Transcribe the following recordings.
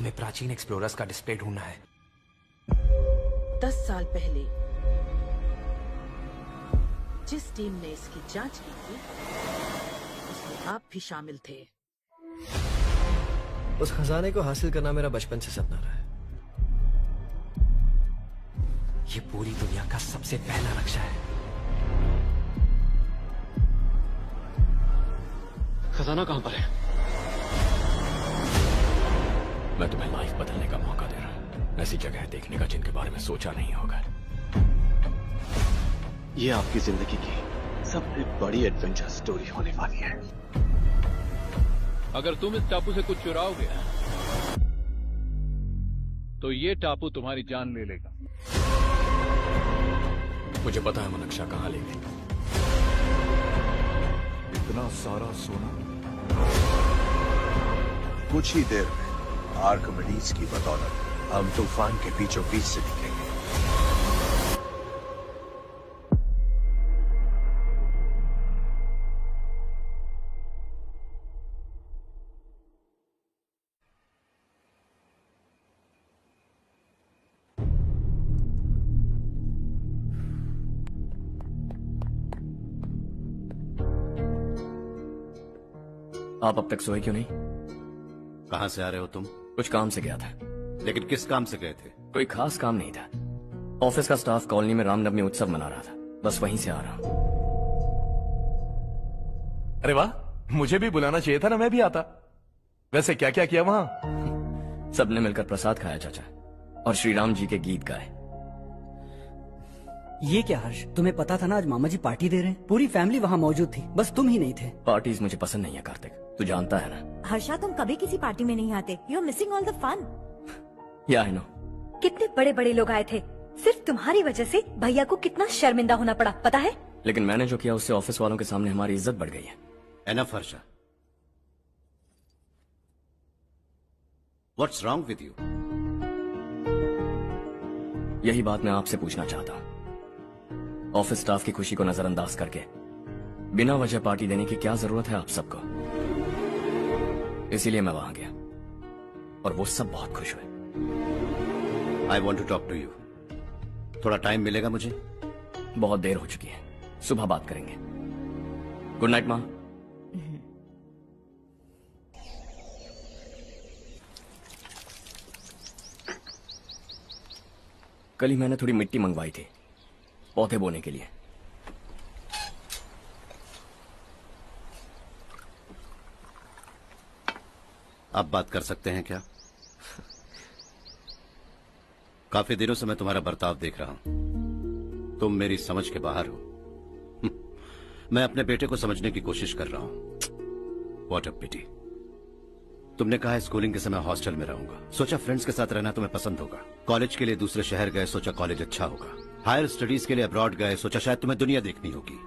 हमें प्राचीन एक्सप्लोरर्स का डिस्प्ले ढूंढना है। 10 साल पहले जिस टीम ने इसकी जांच की थी उसमें आप भी शामिल थे। उस खजाने को हासिल करना मेरा बचपन से सपना रहा है। ये पूरी दुनिया का सबसे पहला नक्शा है। खजाना कहां पर है? मैं तुम्हें लाइफ बदलने का मौका दे रहा हूं, ऐसी जगह देखने का जिनके बारे में सोचा नहीं होगा। ये आपकी जिंदगी की सबसे बड़ी एडवेंचर स्टोरी होने वाली है। अगर तुम इस टापू से कुछ चुराओगे तो ये टापू तुम्हारी जान ले लेगा। मुझे पता है वो नक्शा कहां ले गई। इतना सारा सोना कुछ ही देर में आर्किमिडीज की बदौलत हम तूफान के बीचों बीच से निकलेंगे। आप अब तक सोए क्यों नहीं? कहां से आ रहे हो तुम? कुछ काम से गया था। लेकिन किस काम से गए थे? कोई खास काम नहीं था। ऑफिस का स्टाफ कॉलोनी में रामनवमी उत्सव मना रहा था, बस वहीं से आ रहा हूं। अरे वाह, मुझे भी बुलाना चाहिए था ना, मैं भी आता। वैसे क्या क्या किया वहां? सबने मिलकर प्रसाद खाया चाचा, और श्री राम जी के गीत गाए। ये क्या हर्ष, तुम्हें पता था ना आज मामा जी पार्टी दे रहे हैं? पूरी फैमिली वहाँ मौजूद थी, बस तुम ही नहीं थे। पार्टीज मुझे पसंद नहीं है कार्तिक, तू जानता है ना। हर्षा, तुम कभी किसी पार्टी में नहीं आते। You are missing all the fun. Yeah I no. कितने बड़े बड़े लोग आए थे, सिर्फ तुम्हारी वजह से भैया को कितना शर्मिंदा होना पड़ा, पता है? लेकिन मैंने जो किया उससे ऑफिस वालों के सामने हमारी इज्जत बढ़ गई है। Enough Harsha, what's wrong with you? यही बात मैं आपसे पूछना चाहता हूं। ऑफिस स्टाफ की खुशी को नजरअंदाज करके बिना वजह पार्टी देने की क्या जरूरत है आप सबको? इसीलिए मैं वहां गया और वो सब बहुत खुश हुए। I want to talk to you. थोड़ा टाइम मिलेगा मुझे? बहुत देर हो चुकी है, सुबह बात करेंगे। गुड नाइट माँ। कल ही मैंने थोड़ी मिट्टी मंगवाई थी पौधे बोने के लिए। आप बात कर सकते हैं क्या? काफी दिनों से मैं तुम्हारा बर्ताव देख रहा हूं। तुम मेरी समझ के बाहर हो। मैं अपने बेटे को समझने की कोशिश कर रहा हूं। व्हाट अ पिटी। तुमने कहा स्कूलिंग के समय हॉस्टल में रहूंगा, सोचा फ्रेंड्स के साथ रहना तुम्हें पसंद होगा। कॉलेज के लिए दूसरे शहर गए, सोचा कॉलेज अच्छा होगा। हायर स्टडीज के लिए अब्रॉड गए, सोचा शायद तुम्हें दुनिया देखनी होगी।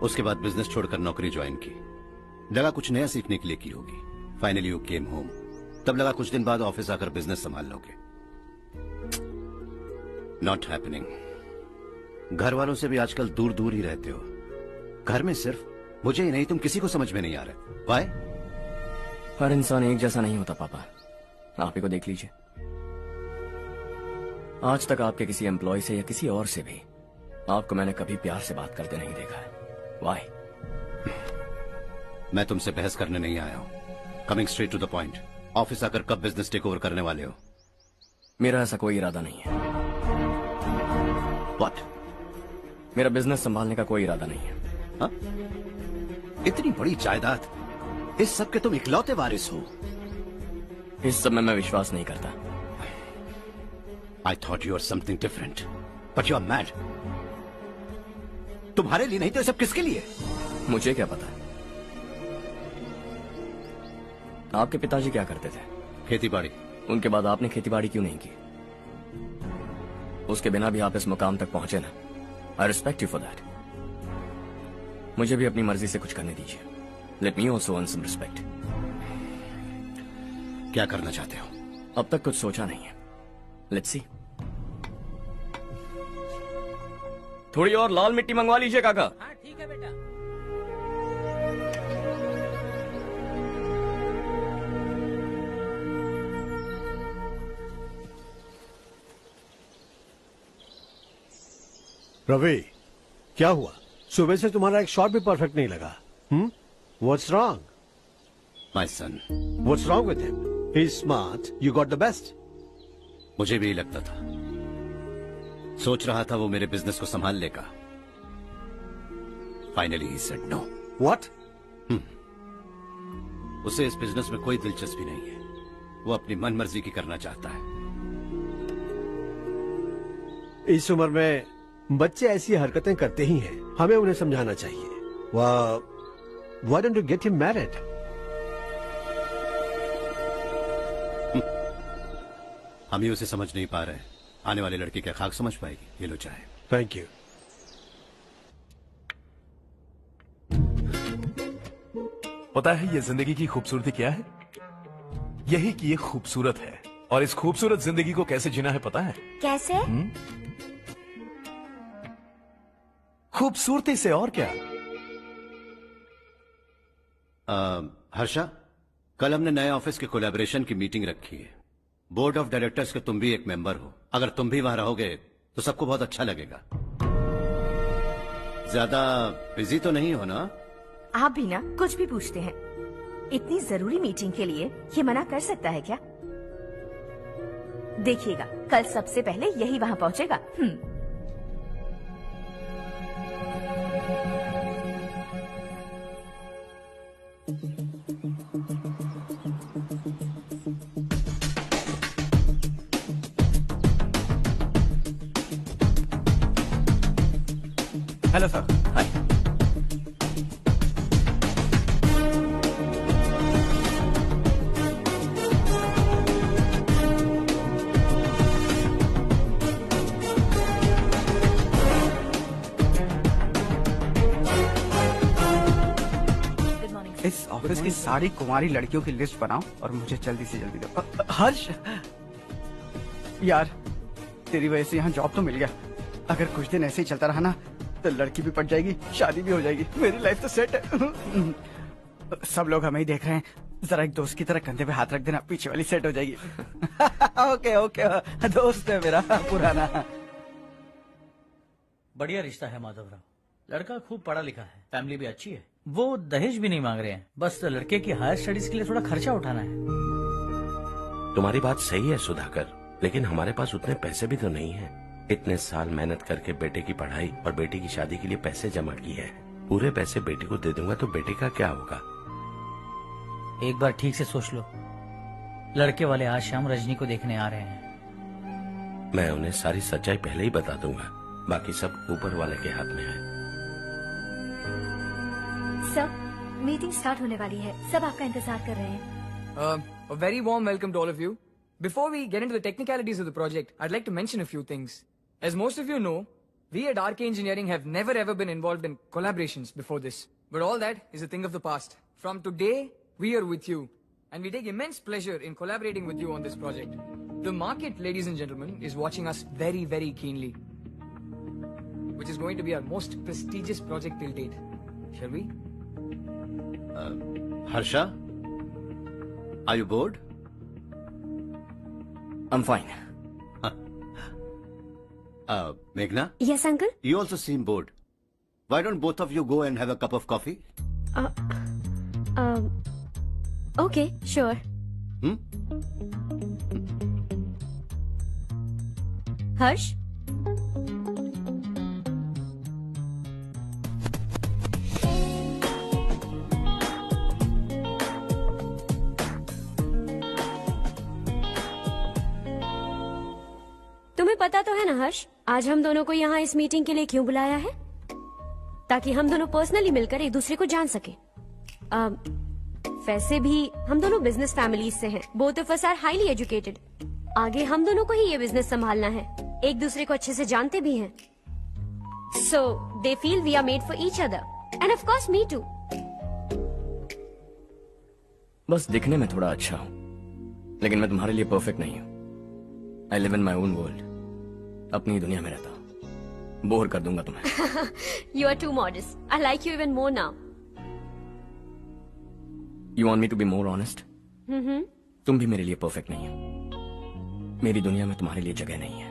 उसके बाद बिजनेस छोड़कर नौकरी ज्वाइन की, लगा कुछ नया सीखने के लिए की होगी। फाइनली यू केम होम, तब लगा कुछ दिन बाद ऑफिस आकर बिजनेस संभाल लोगे। Not happening. घर वालों से भी आजकल दूर दूर ही रहते हो। घर में सिर्फ मुझे ही नहीं, तुम किसी को समझ में नहीं आ रहे। वाई? हर इंसान एक जैसा नहीं होता पापा, आप ही को देख लीजिए। आज तक आपके किसी एम्प्लॉय से या किसी और से भी आपको मैंने कभी प्यार से बात करते नहीं देखा है। वाई? मैं तुमसे बहस करने नहीं आया हूं। Coming straight to the point, office आकर कब बिजनेस टेक ओवर करने वाले हो? मेरा ऐसा कोई इरादा नहीं है। व्हाट? मेरा बिजनेस संभालने का कोई इरादा नहीं है। हा? इतनी बड़ी जायदाद, इस सब के तुम इकलौते वारिस हो। इस सब में मैं विश्वास नहीं करता। I thought you were something different, but you are mad. तुम्हारे लिए नहीं तो सब किसके लिए? मुझे क्या पता। आपके पिताजी क्या करते थे? खेतीबाड़ी। उनके बाद आपने खेतीबाड़ी क्यों नहीं की? उसके बिना भी आप इस मुकाम तक पहुंचे ना। I respect you for that. मुझे भी अपनी मर्जी से कुछ करने दीजिए। Let me also earn some respect. क्या करना चाहते हो? अब तक कुछ सोचा नहीं है। Let's see. थोड़ी और लाल मिट्टी मंगवा लीजिए काका। हाँ ठीक है बेटा। रवि, क्या हुआ? सुबह से तुम्हारा एक शॉट भी परफेक्ट नहीं लगा। What's wrong? My son. What's wrong with him? He's smart. You got the best. मुझे भी लगता था, सोच रहा था वो मेरे बिजनेस को संभाल लेगा। Finally he said no. What? उसे इस बिजनेस में कोई दिलचस्पी नहीं है। वो अपनी मनमर्जी की करना चाहता है। इस उम्र में बच्चे ऐसी हरकतें करते ही हैं। हमें उन्हें समझाना चाहिए। Why don't you get him married? हम ही उसे समझ नहीं पा रहे। आने वाली लड़की क्या खाक समझ पाएगी? ये लो चाहे। Thank you. पता है ये जिंदगी की खूबसूरती क्या है? यही कि ये खूबसूरत है, और इस खूबसूरत जिंदगी को कैसे जीना है पता है? कैसे? खूबसूरती से, और क्या। हर्षा, कल हमने नए ऑफिस के कोलैबोरेशन की मीटिंग रखी है। बोर्ड ऑफ डायरेक्टर्स के तुम भी एक मेंबर हो। अगर तुम भी वहां रहोगे तो सबको बहुत अच्छा लगेगा। ज्यादा बिजी तो नहीं हो ना? आप भी ना कुछ भी पूछते हैं। इतनी जरूरी मीटिंग के लिए ये मना कर सकता है क्या? देखिएगा, कल सबसे पहले यही वहां पहुंचेगा। Hello sir. हाय। इस ऑफिस की सारी कुंवारी लड़कियों की लिस्ट बनाओ और मुझे जल्दी से जल्दी दो। हर्ष, यार तेरी वजह से यहाँ जॉब तो मिल गया। अगर कुछ दिन ऐसे ही चलता रहा ना तो लड़की भी पट जाएगी, शादी भी हो जाएगी, मेरी लाइफ तो सेट है। सब लोग हमें ही देख रहे हैं, जरा एक दोस्त की तरह कंधे पे हाथ रख देना, पीछे वाली सेट हो जाएगी। ओके ओके, दोस्त है मेरा पुराना। बढ़िया रिश्ता है माधवराव। लड़का खूब पढ़ा लिखा है, फैमिली भी अच्छी है। वो दहेज भी नहीं मांग रहे हैं, बस लड़के की हायर स्टडीज के लिए थोड़ा खर्चा उठाना है। तुम्हारी बात सही है सुधाकर, लेकिन हमारे पास उतने पैसे भी तो नहीं है। इतने साल मेहनत करके बेटे की पढ़ाई और बेटी की शादी के लिए पैसे जमा किए हैं। पूरे पैसे बेटे को दे दूंगा तो बेटे का क्या होगा? एक बार ठीक से सोच लो। लड़के वाले आज शाम रजनी को देखने आ रहे हैं। मैं उन्हें सारी सच्चाई पहले ही बता दूंगा, बाकी सब ऊपर वाले के हाथ में है। सब मीटिंग स्टार्ट होने वाली है, सब आपका इंतजार कर रहे हैं। A very warm welcome to all of you. Before we get into the technicalities of the project, I'd like to mention a few things. As most of you know, we at RK Engineering have never ever been involved in collaborations before this. But all that is a thing of the past. From today, we are with you. And we take immense pleasure in collaborating with you on this project. The market, ladies and gentlemen, is watching us very, very keenly. Which is going to be our most prestigious project till date. Shall we? Harsha, are you bored? I'm fine. Meghna? Yes, uncle? You also seem bored. Why don't both of you go and have a cup of coffee? Okay, sure. Harsh? तुम्हें पता तो है ना हर्ष, आज हम दोनों को यहाँ इस मीटिंग के लिए क्यों बुलाया है? ताकि हम दोनों पर्सनली मिलकर एक दूसरे को जान सके। वैसे भी हम दोनों बिजनेस फैमिलीज से हैं। Both of us are highly educated. आगे हम दोनों को ही ये बिजनेस संभालना है। एक दूसरे को अच्छे से जानते भी हैं। So they feel we are made for each other and of course me too. बस दिखने में थोड़ा अच्छा हूं, लेकिन मैं तुम्हारे लिए परफेक्ट नहीं हूं। I live in my own world, अपनी ही दुनिया में रहता हूं। बोर कर दूंगा तुम्हें। You are too modest. I like you even more now. You want me to be more honest? तुम भी मेरे लिए परफेक्ट नहीं हो। मेरी दुनिया में तुम्हारे लिए जगह नहीं है।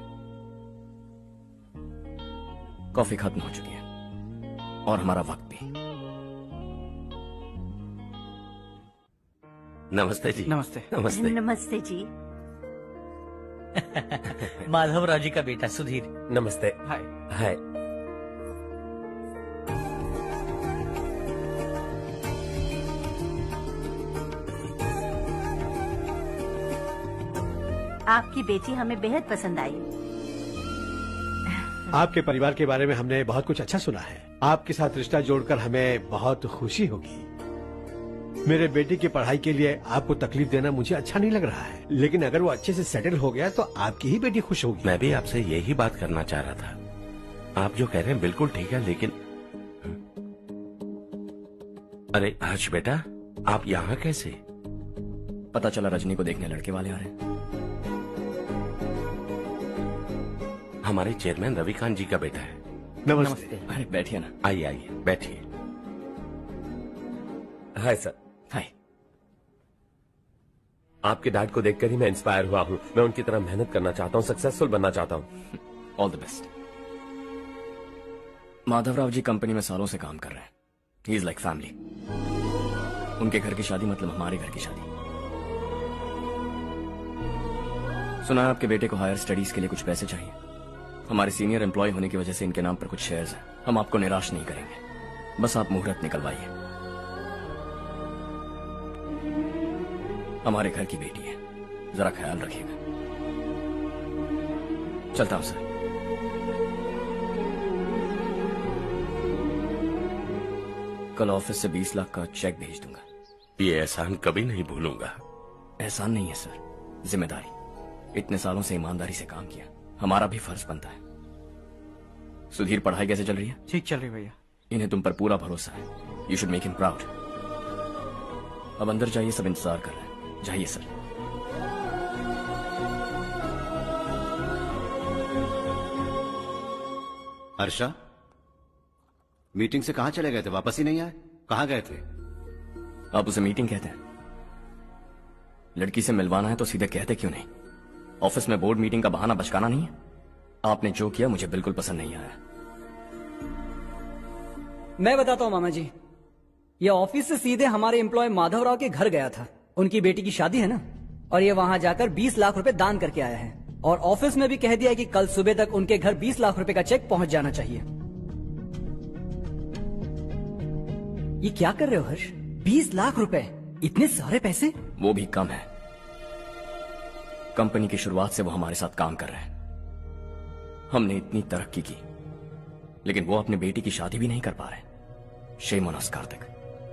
कॉफी खत्म हो चुकी है और हमारा वक्त भी। नमस्ते जी। नमस्ते। नमस्ते। नमस्ते जी। माधवराव जी का बेटा सुधीर। नमस्ते। हाय। हाय। आपकी बेटी हमें बेहद पसंद आई। आपके परिवार के बारे में हमने बहुत कुछ अच्छा सुना है। आपके साथ रिश्ता जोड़कर हमें बहुत खुशी होगी। मेरे बेटे की पढ़ाई के लिए आपको तकलीफ देना मुझे अच्छा नहीं लग रहा है, लेकिन अगर वो अच्छे से सेटल हो गया तो आपकी ही बेटी खुश होगी। मैं भी आपसे यही बात करना चाह रहा था। आप जो कह रहे हैं बिल्कुल ठीक है, लेकिन अरे हर्ष बेटा, आप यहाँ कैसे? पता चला रजनी को देखने लड़के वाले आ रहे हैं। हमारे चेयरमैन रविकांत जी का बेटा है। नमस्ते। अरे बैठिए ना। आइए आइए बैठिए। Hi sir. हाय। आपके डैड को देखकर ही मैं इंस्पायर हुआ हूँ। मैं उनकी तरह मेहनत करना चाहता हूँ, सक्सेसफुल बनना चाहता हूँ। All the best. Madhavrao ji company में सालों से काम कर रहे हैं। He is like family. उनके घर की शादी मतलब हमारे घर की शादी। सुना है आपके बेटे को हायर स्टडीज के लिए कुछ पैसे चाहिए। हमारे सीनियर एम्प्लॉय होने की वजह से इनके नाम पर कुछ शेयर्स हैं। हम आपको निराश नहीं करेंगे, बस आप मुहूर्त निकलवाइए। हमारे घर की बेटी है, जरा ख्याल रखिएगा। चलता हूं सर। कल ऑफिस से 20 लाख का चेक भेज दूंगा। ये एहसान कभी नहीं भूलूंगा। एहसान नहीं है सर, जिम्मेदारी। इतने सालों से ईमानदारी से काम किया, हमारा भी फर्ज बनता है। सुधीर, पढ़ाई कैसे चल रही है? ठीक चल रही भैया। इन्हें तुम पर पूरा भरोसा है। You should make him proud. अब अंदर जाइए, सब इंतजार कर रहे हैं। जाइए सर। हर्षा, मीटिंग से कहाँ चले गए थे? वापस ही नहीं आए? कहाँ गए थे? आप उसे मीटिंग कहते हैं? लड़की से मिलवाना है तो सीधे कहते क्यों नहीं? ऑफिस में बोर्ड मीटिंग का बहाना बचकाना नहीं है। आपने जो किया मुझे बिल्कुल पसंद नहीं आया। मैं बताता हूँ मामा जी, ये ऑफिस से सीधे हमारे एम्प्लॉय माधवराव के घर गया था। उनकी बेटी की शादी है ना, और ये वहां जाकर 20 लाख रुपए दान करके आया है। और ऑफिस में भी कह दिया कि कल सुबह तक उनके घर 20 लाख रुपए का चेक पहुंच जाना चाहिए। ये क्या कर रहे हो हर्ष? 20 लाख रुपए, इतने सारे पैसे? वो भी कम है। कंपनी की शुरुआत से वो हमारे साथ काम कर रहे हैं। हमने इतनी तरक्की की, लेकिन वो अपनी बेटी की शादी भी नहीं कर पा रहे। Shame on us Kartik.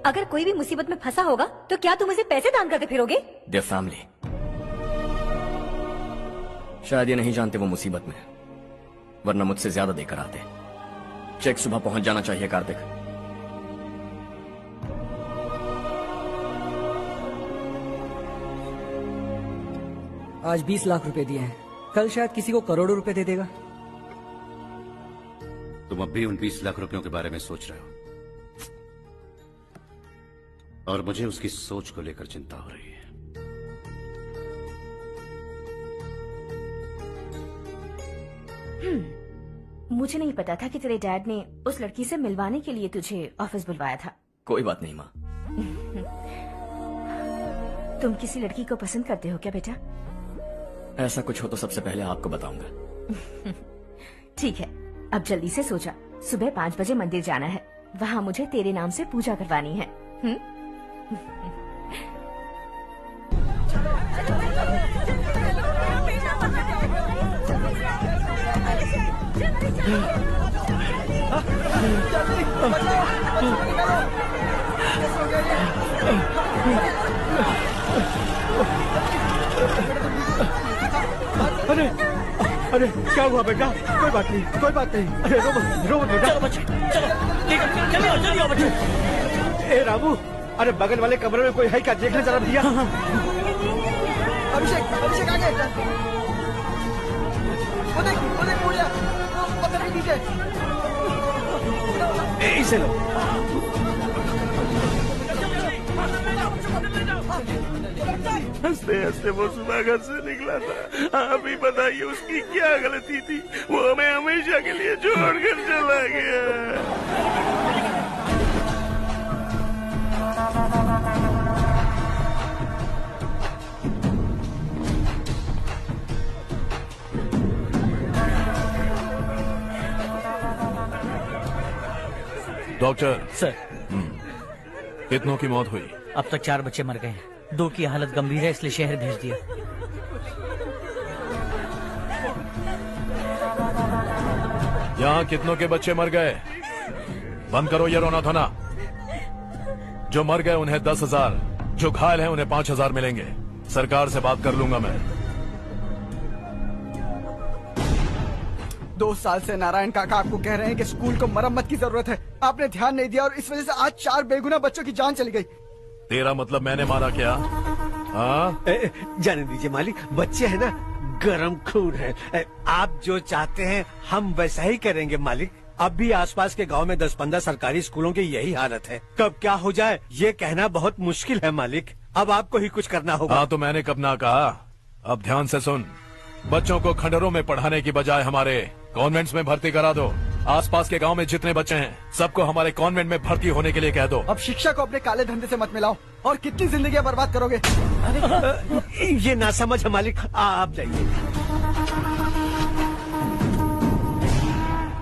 अगर कोई भी मुसीबत में फंसा होगा तो क्या तुम उसे पैसे दान करते फिरोगे? Their family. शायद ये नहीं जानते वो मुसीबत में है, वरना मुझसे ज्यादा देकर आते। चेक सुबह पहुंच जाना चाहिए कार्तिक। आज 20 लाख रुपए दिए हैं, कल शायद किसी को करोड़ों रुपए दे देगा। तुम अब भी उन 20 लाख रुपयों के बारे में सोच रहे हो, और मुझे उसकी सोच को लेकर चिंता हो रही है। मुझे नहीं पता था कि तेरे डैड ने उस लड़की से मिलवाने के लिए तुझे ऑफिस बुलवाया था। कोई बात नहीं माँ। तुम किसी लड़की को पसंद करते हो क्या बेटा? ऐसा कुछ हो तो सबसे पहले आपको बताऊंगा। ठीक है, अब जल्दी से सो जा। सुबह 5 बजे मंदिर जाना है, वहाँ मुझे तेरे नाम से पूजा करवानी है। अरे अरे क्या हुआ बेटा? कोई बात नहीं, कोई बात नहीं। अरे रो मत बेटा। चलो बच्चे, चलो जल्दी आओ बच्चे। ए रामू, अरे बगल वाले कमरे में कोई है क्या? देखना जरा भैया। अभिषेक, अभिषेक आगे। वो देख मुड़िया, वो पकड़ के नीचे। इसे लो। हंसते हंसते वो सुबह घर से निकला था। आप ही बताइए उसकी क्या गलती थी, वो हमें हमेशा के लिए छोड़कर चला गया। डॉक्टर सर, कितनों की मौत हुई? अब तक 4 बच्चे मर गए हैं, 2 की हालत गंभीर है, इसलिए शहर भेज दिया। यहाँ कितनों के बच्चे मर गए? बंद करो ये रोना धोना। जो मर गए उन्हें 10,000, जो घायल हैं उन्हें 5,000 मिलेंगे। सरकार से बात कर लूंगा मैं। 2 साल से नारायण काका आपको कह रहे हैं कि स्कूल को मरम्मत की जरूरत है। आपने ध्यान नहीं दिया और इस वजह से आज 4 बेगुनाह बच्चों की जान चली गई। तेरा मतलब मैंने मारा क्या? हाँ, जाने दीजिए मालिक, बच्चे हैं ना, गरम खून है। आप जो चाहते हैं हम वैसा ही करेंगे मालिक। अब भी आसपास के गांव में 10-15 सरकारी स्कूलों की यही हालत है। कब क्या हो जाए ये कहना बहुत मुश्किल है मालिक। अब आपको ही कुछ करना होगा। हाँ तो मैंने कब ना कहा। अब ध्यान से सुन, बच्चों को खंडरों में पढ़ाने की बजाय हमारे कॉन्वेंट्स में भर्ती करा दो। आसपास के गांव में जितने बच्चे हैं सबको हमारे कॉन्वेंट में भर्ती होने के लिए कह दो। अब शिक्षा को अपने काले धंधे से मत मिलाओ। और कितनी जिंदगियां बर्बाद करोगे? ये ना समझ है मालिक, आप जाइए।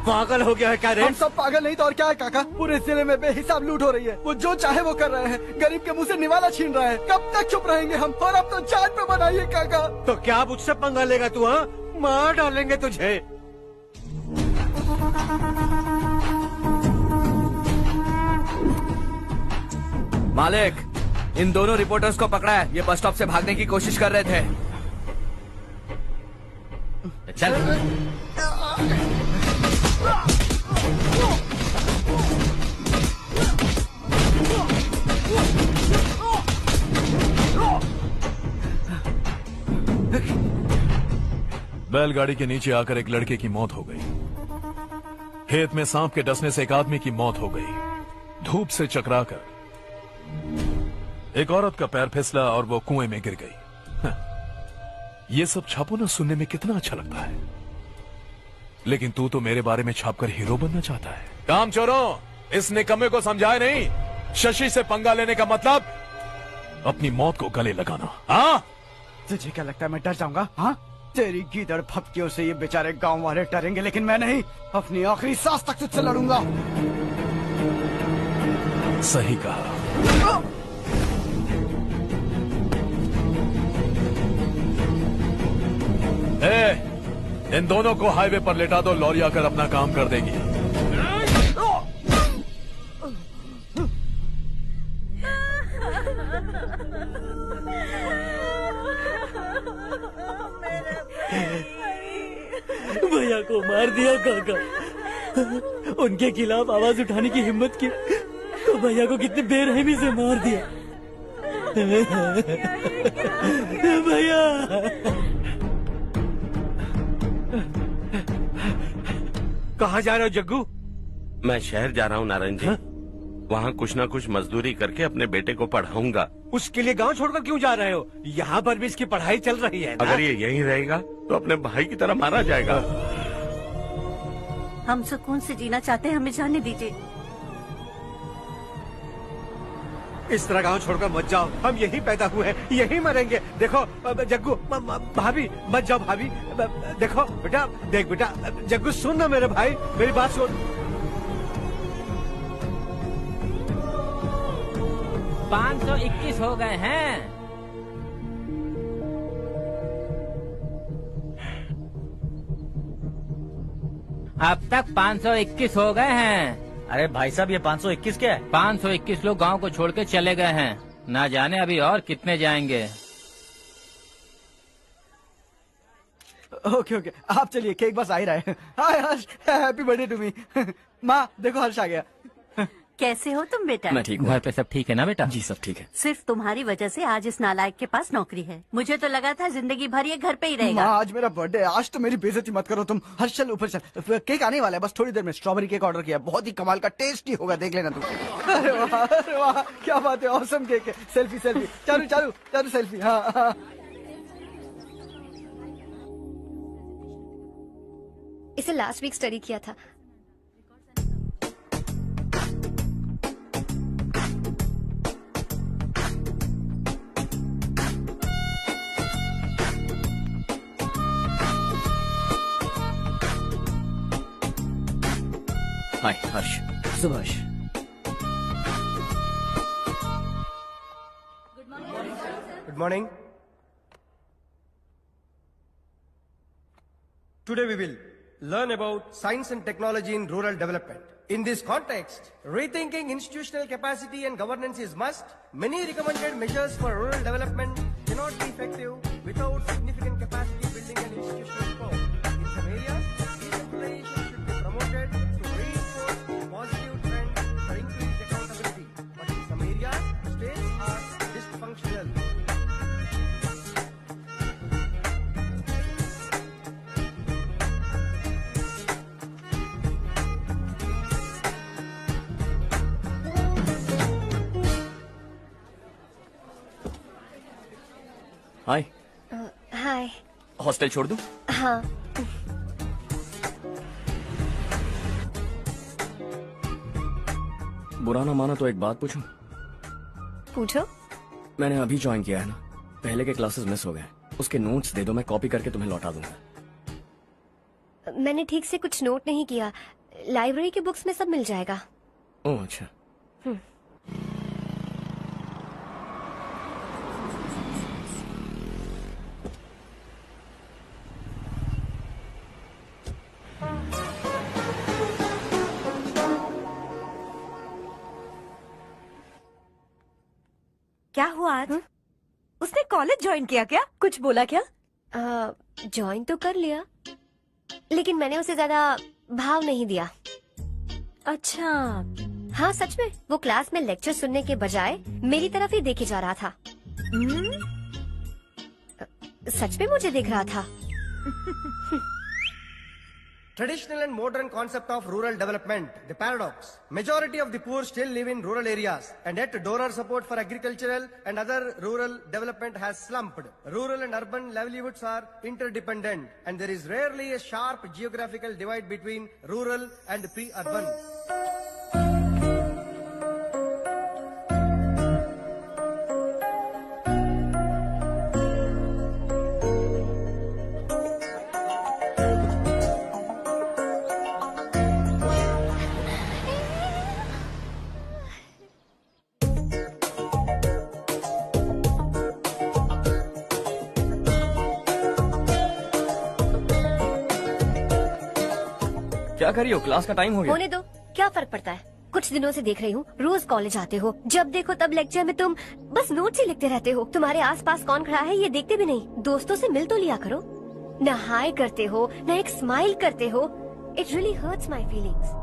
पागल हो गया है क्या रे? हम सब पागल नहीं तो और क्या है काका। पूरे जिले में बेहिसाब लूट हो रही है। वो जो चाहे वो कर रहे हैं, गरीब के मुंह से निवाला छीन रहा है। कब तक चुप रहेंगे हम? और अब तो जान पे बनाइए काका। तो क्या अब उससे पंगा लेगा तू? हाँ, मार डालेंगे तुझे। मालिक, इन दोनों रिपोर्टर्स को पकड़ा है। ये बस स्टॉप से भागने की कोशिश कर रहे थे। चल। बैलगाड़ी के नीचे आकर एक लड़के की मौत हो गई। खेत में सांप के डसने से एक आदमी की मौत हो गई। धूप से चकराकर एक औरत का पैर फिसला और वो कुएं में गिर गई। ये सब छापो ना, सुनने में कितना अच्छा लगता है। लेकिन तू तो मेरे बारे में छापकर हीरो बनना चाहता है। काम चोरों, इस निकम्मे को समझाए नहीं। शशि से पंगा लेने का मतलब अपनी मौत को गले लगाना। हाँ, तुझे क्या लगता है मैं डर जाऊंगा? हाँ, तेरी गीदड़ फपकियों से ये बेचारे गांव वाले डरेंगे, लेकिन मैं नहीं। अपनी आखिरी सांस तक तुझसे लड़ूंगा। सही कहा। इन दोनों को हाईवे पर लेटा दो, लॉरी आकर अपना काम कर देगी। भैया को मार दिया काका। उनके खिलाफ आवाज उठाने की हिम्मत की तो भैया को कितने बेरहमी से मार दिया। भैया कहाँ जा रहे हो जग्गू? मैं शहर जा रहा हूँ नारायण जी। वहाँ कुछ ना कुछ मजदूरी करके अपने बेटे को पढ़ाऊंगा। उसके लिए गांव छोड़कर क्यों जा रहे हो? यहाँ पर भी इसकी पढ़ाई चल रही है ना? अगर ये यहीं रहेगा तो अपने भाई की तरह मारा जाएगा। हम सुकून से जीना चाहते हैं, हमें जाने दीजिए। इस तरह गांव छोड़कर मत जाओ। हम यहीं पैदा हुए हैं, यहीं मरेंगे। देखो जग्गू, भाभी मत जाओ। भाभी देखो बेटा, देख बेटा, जग्गू सुन ना मेरे भाई, मेरी बात सुन। 521 हो गए हैं। अब तक 521 हो गए हैं। अरे भाई साहब, ये 521 क्या है? 521 लोग गांव को छोड़ के चले गए हैं। ना जाने अभी और कितने जाएंगे। ओके ओके, आप चलिए, केक बस आ ही रहा है। हाय हर्ष, हैप्पी बर्थडे टू मी। माँ देखो, हर्ष आ गया। कैसे हो तुम बेटा? मैं ठीक हूँ। घर पे सब ठीक है ना बेटा? जी सब ठीक है। सिर्फ तुम्हारी वजह से आज इस नालायक के पास नौकरी है। मुझे तो लगा था जिंदगी भर ये घर पे ही रहेगा। माँ, आज मेरा बर्थडे है, आज तो मेरी बेइज्जती मत करो तुम। हर्ष चल ऊपर चल, केक आने वाला है, बस थोड़ी देर में। स्ट्रॉबेरी केक ऑर्डर किया, बहुत ही कमाल का टेस्टी होगा, देख लेना तुम। अरे वाह क्या बात है, ऑसम केक है। सेल्फी सेल्फी, चालू चालू चालू सेल्फी। हाँ। इसे लास्ट वीक स्टडी किया था। हाय हर्ष। Subhash. Good morning. Today we will learn about science and technology in rural development. In this context, rethinking institutional capacity and governance is must. Many recommended measures for rural development cannot be effective without significant capacity building and institutional support. In some areas, decentralization should be promoted to reinforce positive trends for increased accountability. But in some areas, states are dysfunctional. Hi. Hi. Hostel छोड़ दूं? हाँ। बुरा ना मानो तो एक बात पूछूं? पूछो। मैंने अभी ज्वाइन किया है ना, पहले के क्लासेस मिस हो गए। उसके नोट्स दे दो, मैं कॉपी करके तुम्हें लौटा दूंगा। मैंने ठीक से कुछ नोट नहीं किया, लाइब्रेरी के बुक्स में सब मिल जाएगा। ओह अच्छा। क्या हुआ आज? उसने कॉलेज ज्वाइन किया क्या? कुछ बोला क्या? ज्वाइन तो कर लिया, लेकिन मैंने उसे ज्यादा भाव नहीं दिया। अच्छा। हाँ सच में, वो क्लास में लेक्चर सुनने के बजाय मेरी तरफ ही देखे जा रहा था। सच में मुझे देख रहा था। Traditional and modern concept of rural development, the paradox. Majority of the poor still live in rural areas, and yet donor support for agricultural and other rural development has slumped. Rural and urban livelihoods are interdependent, and there is rarely a sharp geographical divide between rural and pre-urban. क्या कर रही हो? Class का time हो गया। होने दो, क्या फर्क पड़ता है। कुछ दिनों से देख रही हूँ, रोज कॉलेज आते हो, जब देखो तब लेक्चर में तुम बस नोट्स ही लिखते रहते हो। तुम्हारे आसपास कौन खड़ा है ये देखते भी नहीं। दोस्तों से मिल तो लिया करो। न हाय करते हो, न एक स्माइल करते हो। It really hurts my feelings.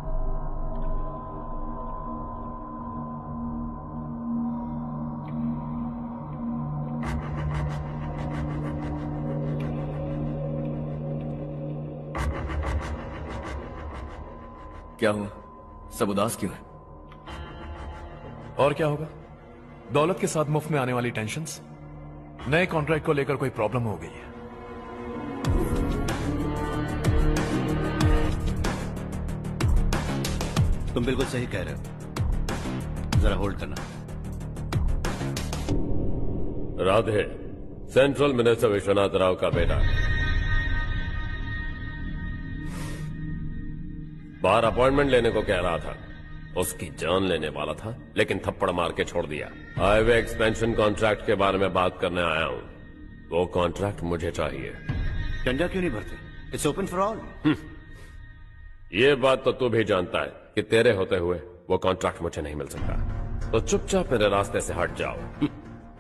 क्या हुआ? सब उदास क्यों है? और क्या होगा? दौलत के साथ मुफ्त में आने वाली टेंशन्स। नए कॉन्ट्रैक्ट को लेकर कोई प्रॉब्लम हो गई है। तुम बिल्कुल सही कह रहे हो, जरा होल्ड करना। राधे, सेंट्रल मिनिस्टर विश्वनाथ राव का बेटा। बाहर अपॉइंटमेंट लेने को कह रहा था, उसकी जान लेने वाला था, लेकिन थप्पड़ मार के छोड़ दिया। हाईवे एक्सपेंशन कॉन्ट्रैक्ट के बारे में बात करने आया हूं। वो कॉन्ट्रैक्ट मुझे चाहिए। टेंडर क्यों नहीं भरते? It's open for all. ये बात तो तू भी जानता है कि तेरे होते हुए वो कॉन्ट्रैक्ट मुझे नहीं मिल सकता, तो चुपचाप मेरे रास्ते से हट जाओ।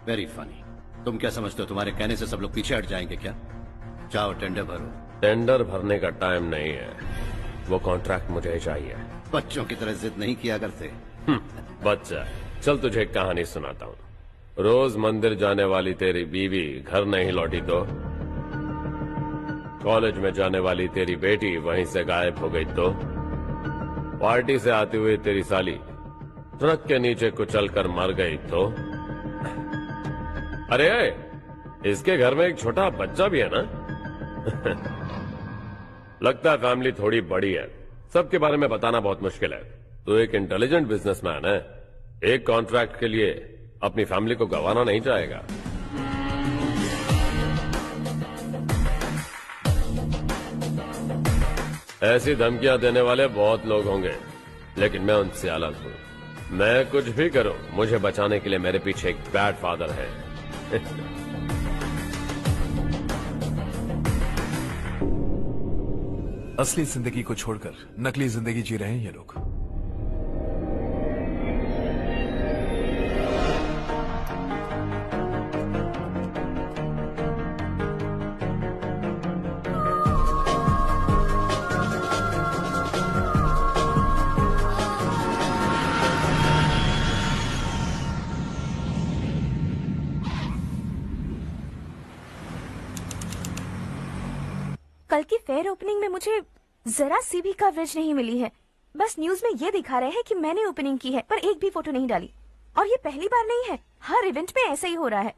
Very funny. तुम क्या समझते हो तुम्हारे कहने से सब लोग पीछे हट जाएंगे क्या? जाओ टेंडर भरो। टेंडर भरने का टाइम नहीं है, वो कॉन्ट्रैक्ट मुझे चाहिए। बच्चों की तरह जिद नहीं किया करते। बच्चा, चल तुझे एक कहानी सुनाता हूँ। रोज मंदिर जाने वाली तेरी बीवी घर नहीं लौटी तो, कॉलेज में जाने वाली तेरी बेटी वहीं से गायब हो गई तो, पार्टी से आती हुई तेरी साली ट्रक के नीचे कुचल कर मर गई तो, अरे इसके घर में एक छोटा बच्चा भी है ना। लगता है फैमिली थोड़ी बड़ी है, सबके बारे में बताना बहुत मुश्किल है। तो एक इंटेलिजेंट बिजनेसमैन है, एक कॉन्ट्रैक्ट के लिए अपनी फैमिली को गंवाना नहीं चाहेगा। ऐसी धमकियां देने वाले बहुत लोग होंगे, लेकिन मैं उनसे अलग हूं। मैं कुछ भी करूं, मुझे बचाने के लिए मेरे पीछे एक बैड फादर है। असली जिंदगी को छोड़कर नकली जिंदगी जी रहे हैं ये लोग। कल की फेयर ओपनिंग में मुझे जरा सी भी कवरेज नहीं मिली है। बस न्यूज में ये दिखा रहे हैं कि मैंने ओपनिंग की है, पर एक भी फोटो नहीं डाली। और ये पहली बार नहीं है, हर इवेंट में ऐसा ही हो रहा है।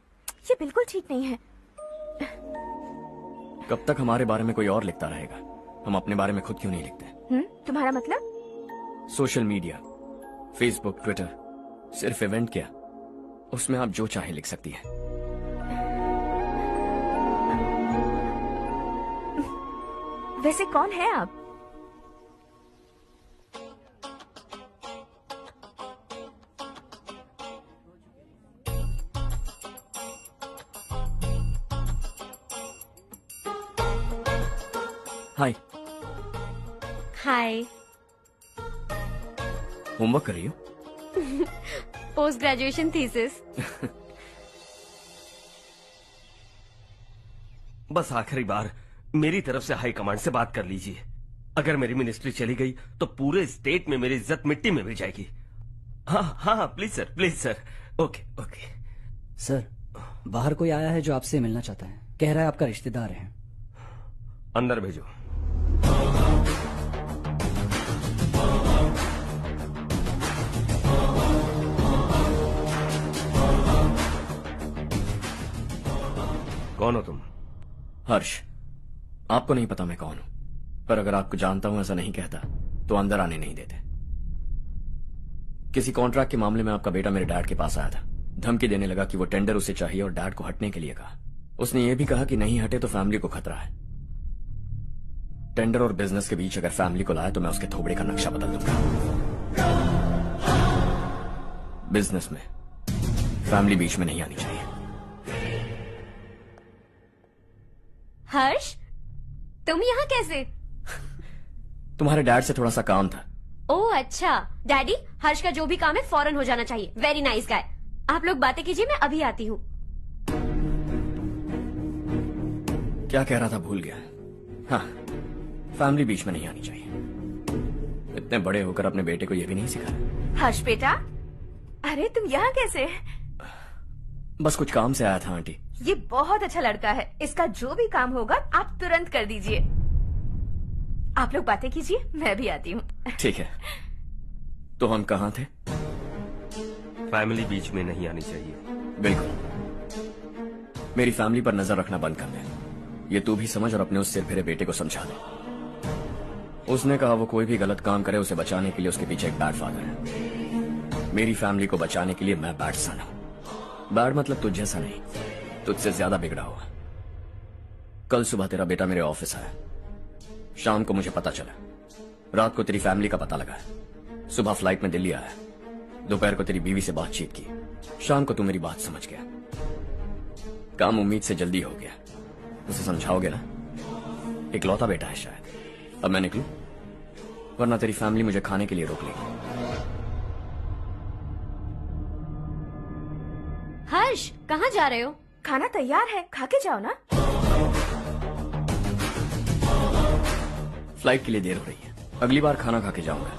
ये बिल्कुल ठीक नहीं है। कब तक हमारे बारे में कोई और लिखता रहेगा? हम अपने बारे में खुद क्यों नहीं लिखते? तुम्हारा मतलब? सोशल मीडिया, फेसबुक, ट्विटर, सिर्फ इवेंट क्या, उसमें आप जो चाहे लिख सकती है। वैसे कौन है आप? हाय। हाय। होमवर्क कर रही हो? Post graduation thesis. बस आखिरी बार मेरी तरफ से हाई कमांड से बात कर लीजिए। अगर मेरी मिनिस्ट्री चली गई तो पूरे स्टेट में मेरी इज्जत मिट्टी में मिल जाएगी। हाँ हाँ please sir, please sir. Okay okay. Sir, बाहर कोई आया है जो आपसे मिलना चाहता है। कह रहा है आपका रिश्तेदार है। अंदर भेजो। कौन हो तुम? हर्ष। आपको नहीं पता मैं कौन हूं, पर अगर आपको जानता हूं ऐसा नहीं कहता तो अंदर आने नहीं देते। किसी कॉन्ट्रैक्ट के मामले में आपका बेटा मेरे डैड के पास आया था। धमकी देने लगा कि वो टेंडर उसे चाहिए और डैड को हटने के लिए कहा। उसने ये भी कहा कि नहीं हटे तो फैमिली को खतरा है। टेंडर और बिजनेस के बीच अगर फैमिली को लाया तो मैं उसके थोबड़े का नक्शा बदल दूंगा। बिजनेस में फैमिली बीच में नहीं आनी चाहिए। हर्ष, तुम यहाँ कैसे? तुम्हारे डैड से थोड़ा सा काम था। ओह अच्छा। डैडी, हर्ष का जो भी काम है फौरन हो जाना चाहिए। Very nice guy. आप लोग बातें कीजिए, मैं अभी आती हूँ। क्या कह रहा था भूल गया। हाँ, फैमिली बीच में नहीं आनी चाहिए। इतने बड़े होकर अपने बेटे को यह भी नहीं सिखाया। हर्ष बेटा, अरे तुम यहाँ कैसे? बस कुछ काम से आया था आंटी। ये बहुत अच्छा लड़का है। इसका जो भी काम होगा आप तुरंत कर दीजिए। आप लोग बातें कीजिए, मैं भी आती हूँ। ठीक है। तो हम कहाँ थे? फैमिली बीच में नहीं आनी चाहिए। बिल्कुल। मेरी फैमिली पर नजर रखना बंद कर दे। ये तू भी समझ और अपने उस सिर फिरे बेटे को समझा दे। उसने कहा वो कोई भी गलत काम करे उसे बचाने के लिए उसके पीछे एक बैड फादर है। मेरी फैमिली को बचाने के लिए मैं बैड सन हूं। बैड मतलब तुझ जैसा नहीं, तुझसे ज्यादा बिगड़ा हुआ। कल सुबह तेरा बेटा मेरे ऑफिस आया। शाम को मुझे पता चला। रात को तेरी फैमिली का पता लगा। सुबह फ्लाइट में दिल्ली आया। दोपहर को तेरी बीवी से बातचीत की। शाम को तू मेरी बात समझ गया। काम उम्मीद से जल्दी हो गया। उसे समझाओगे ना? इकलौता बेटा है शायद। अब मैं निकलूं, वरना तेरी फैमिली मुझे खाने के लिए रोक लेगी। हर्ष, कहाँ जा रहे हो? खाना तैयार है, खा के जाओ ना। फ्लाइट के लिए देर हो रही है। अगली बार खाना खा के जाऊंगा।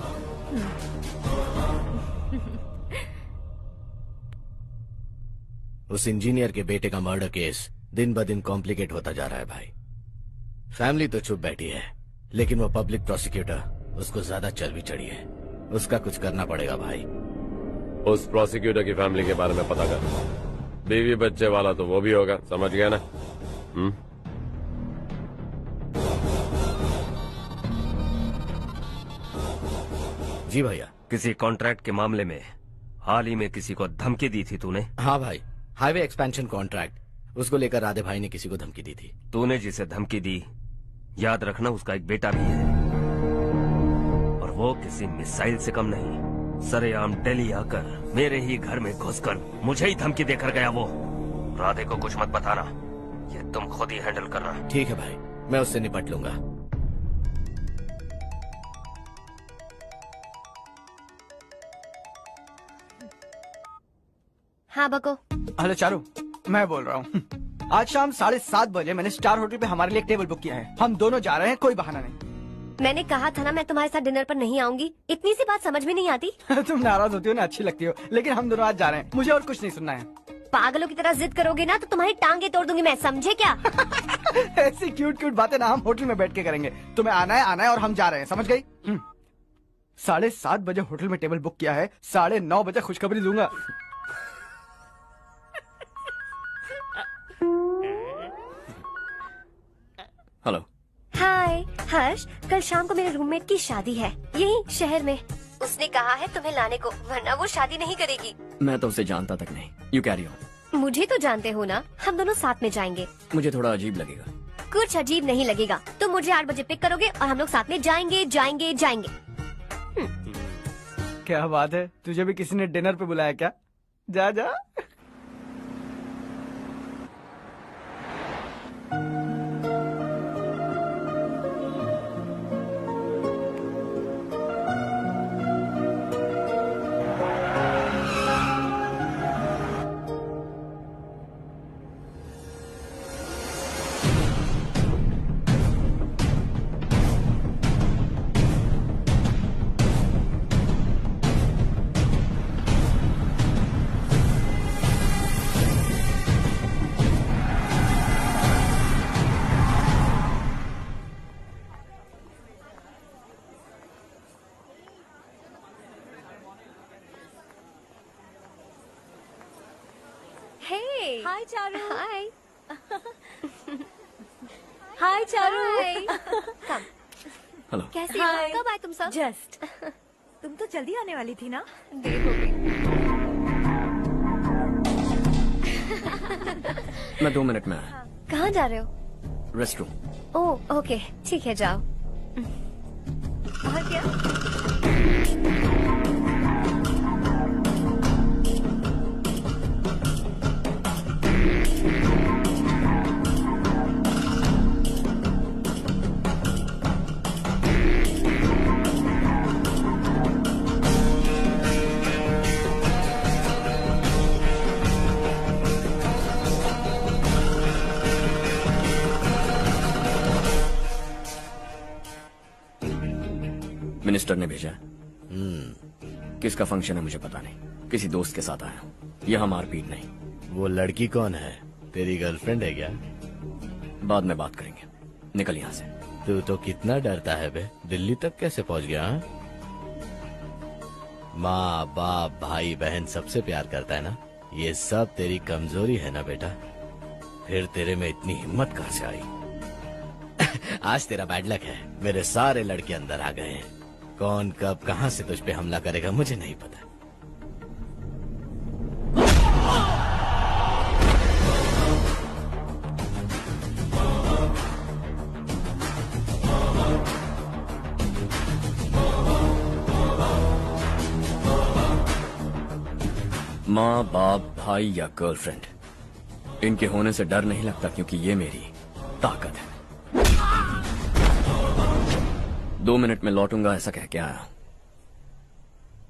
उस इंजीनियर के बेटे का मर्डर केस दिन ब दिन कॉम्प्लिकेट होता जा रहा है भाई। फैमिली तो चुप बैठी है, लेकिन वो पब्लिक प्रोसिक्यूटर उसको ज्यादा चर्बी चढ़ी है। उसका कुछ करना पड़ेगा भाई। उस प्रोसिक्यूटर की फैमिली के बारे में पता कर। बीवी बच्चे वाला तो वो भी होगा, समझ गया ना? जी भैया। किसी कॉन्ट्रैक्ट के मामले में हाल ही में किसी को धमकी दी थी तूने? हाँ भाई, हाईवे एक्सपेंशन कॉन्ट्रैक्ट, उसको लेकर राधे भाई ने किसी को धमकी दी थी। तूने जिसे धमकी दी, याद रखना उसका एक बेटा भी है, और वो किसी मिसाइल से कम नहीं। सरेआम दिल्ली आकर मेरे ही घर में घुसकर मुझे ही धमकी देकर गया वो। राधे को कुछ मत बताना, ये तुम खुद ही हैंडल करना। ठीक है भाई, मैं उससे निपट लूंगा। हाँ बको। हेलो चारू, मैं बोल रहा हूँ। आज शाम 7:30 बजे मैंने स्टार होटल पे हमारे लिए एक टेबल बुक किया है। हम दोनों जा रहे हैं, कोई बहाना नहीं। मैंने कहा था ना मैं तुम्हारे साथ डिनर पर नहीं आऊंगी। इतनी सी बात समझ में नहीं आती? तुम नाराज होती हो ना, अच्छी लगती हो, लेकिन हम दोनों आज जा रहे हैं। मुझे और कुछ नहीं सुनना है। पागलों की तरह जिद करोगे ना तो तुम्हारी टांगे तोड़ दूंगी मैं, समझे क्या? ऐसी क्यूट क्यूट बातें ना हम होटल में बैठ के करेंगे। तुम्हें आना है और हम जा रहे हैं, समझ गई? 7:30 बजे होटल में टेबल बुक किया है, 9:30 बजे खुशखबरी दूंगा। हेलो। हाय हर्ष, कल शाम को मेरे रूममेट की शादी है यही शहर में। उसने कहा है तुम्हें लाने को, वरना वो शादी नहीं करेगी। मैं तो उसे जानता तक नहीं। You carry on. मुझे तो जानते हो ना, हम दोनों साथ में जाएंगे। मुझे थोड़ा अजीब लगेगा। कुछ अजीब नहीं लगेगा। तुम मुझे 8 बजे पिक करोगे और हम लोग साथ में जाएंगे जाएंगे जाएंगे। क्या बात है, तुझे भी किसी ने डिनर पे बुलाया क्या? जा जा। हाय चारू। हाय। हाय चारू। हेलो। कैसी हो? कब आए तुम सब? जस्ट। तुम तो जल्दी आने वाली थी ना? देर हो गई। मैं 2 मिनट में आया। कहाँ जा रहे हो? Rest room. ओह ओके, ठीक है जाओ। और क्या? मिनिस्टर ने भेजा। किसका फंक्शन है मुझे पता नहीं, किसी दोस्त के साथ आया हूँ। यह मारपीट नहीं। वो लड़की कौन है? तेरी गर्लफ्रेंड है क्या? बाद में बात करेंगे, निकल यहाँ से। तू तो कितना डरता है बे, दिल्ली तक कैसे पहुँच गया? माँ बाप भाई बहन सबसे प्यार करता है ना, ये सब तेरी कमजोरी है ना बेटा। फिर तेरे में इतनी हिम्मत कहाँ से आई? आज तेरा बैड लक है, मेरे सारे लड़के अंदर आ गए हैं। कौन कब कहां से तुझ पे हमला करेगा मुझे नहीं पता। माँ बाप भाई या गर्लफ्रेंड, इनके होने से डर नहीं लगता, क्योंकि ये मेरी ताकत है। 2 मिनट में लौटूंगा ऐसा कह के आया।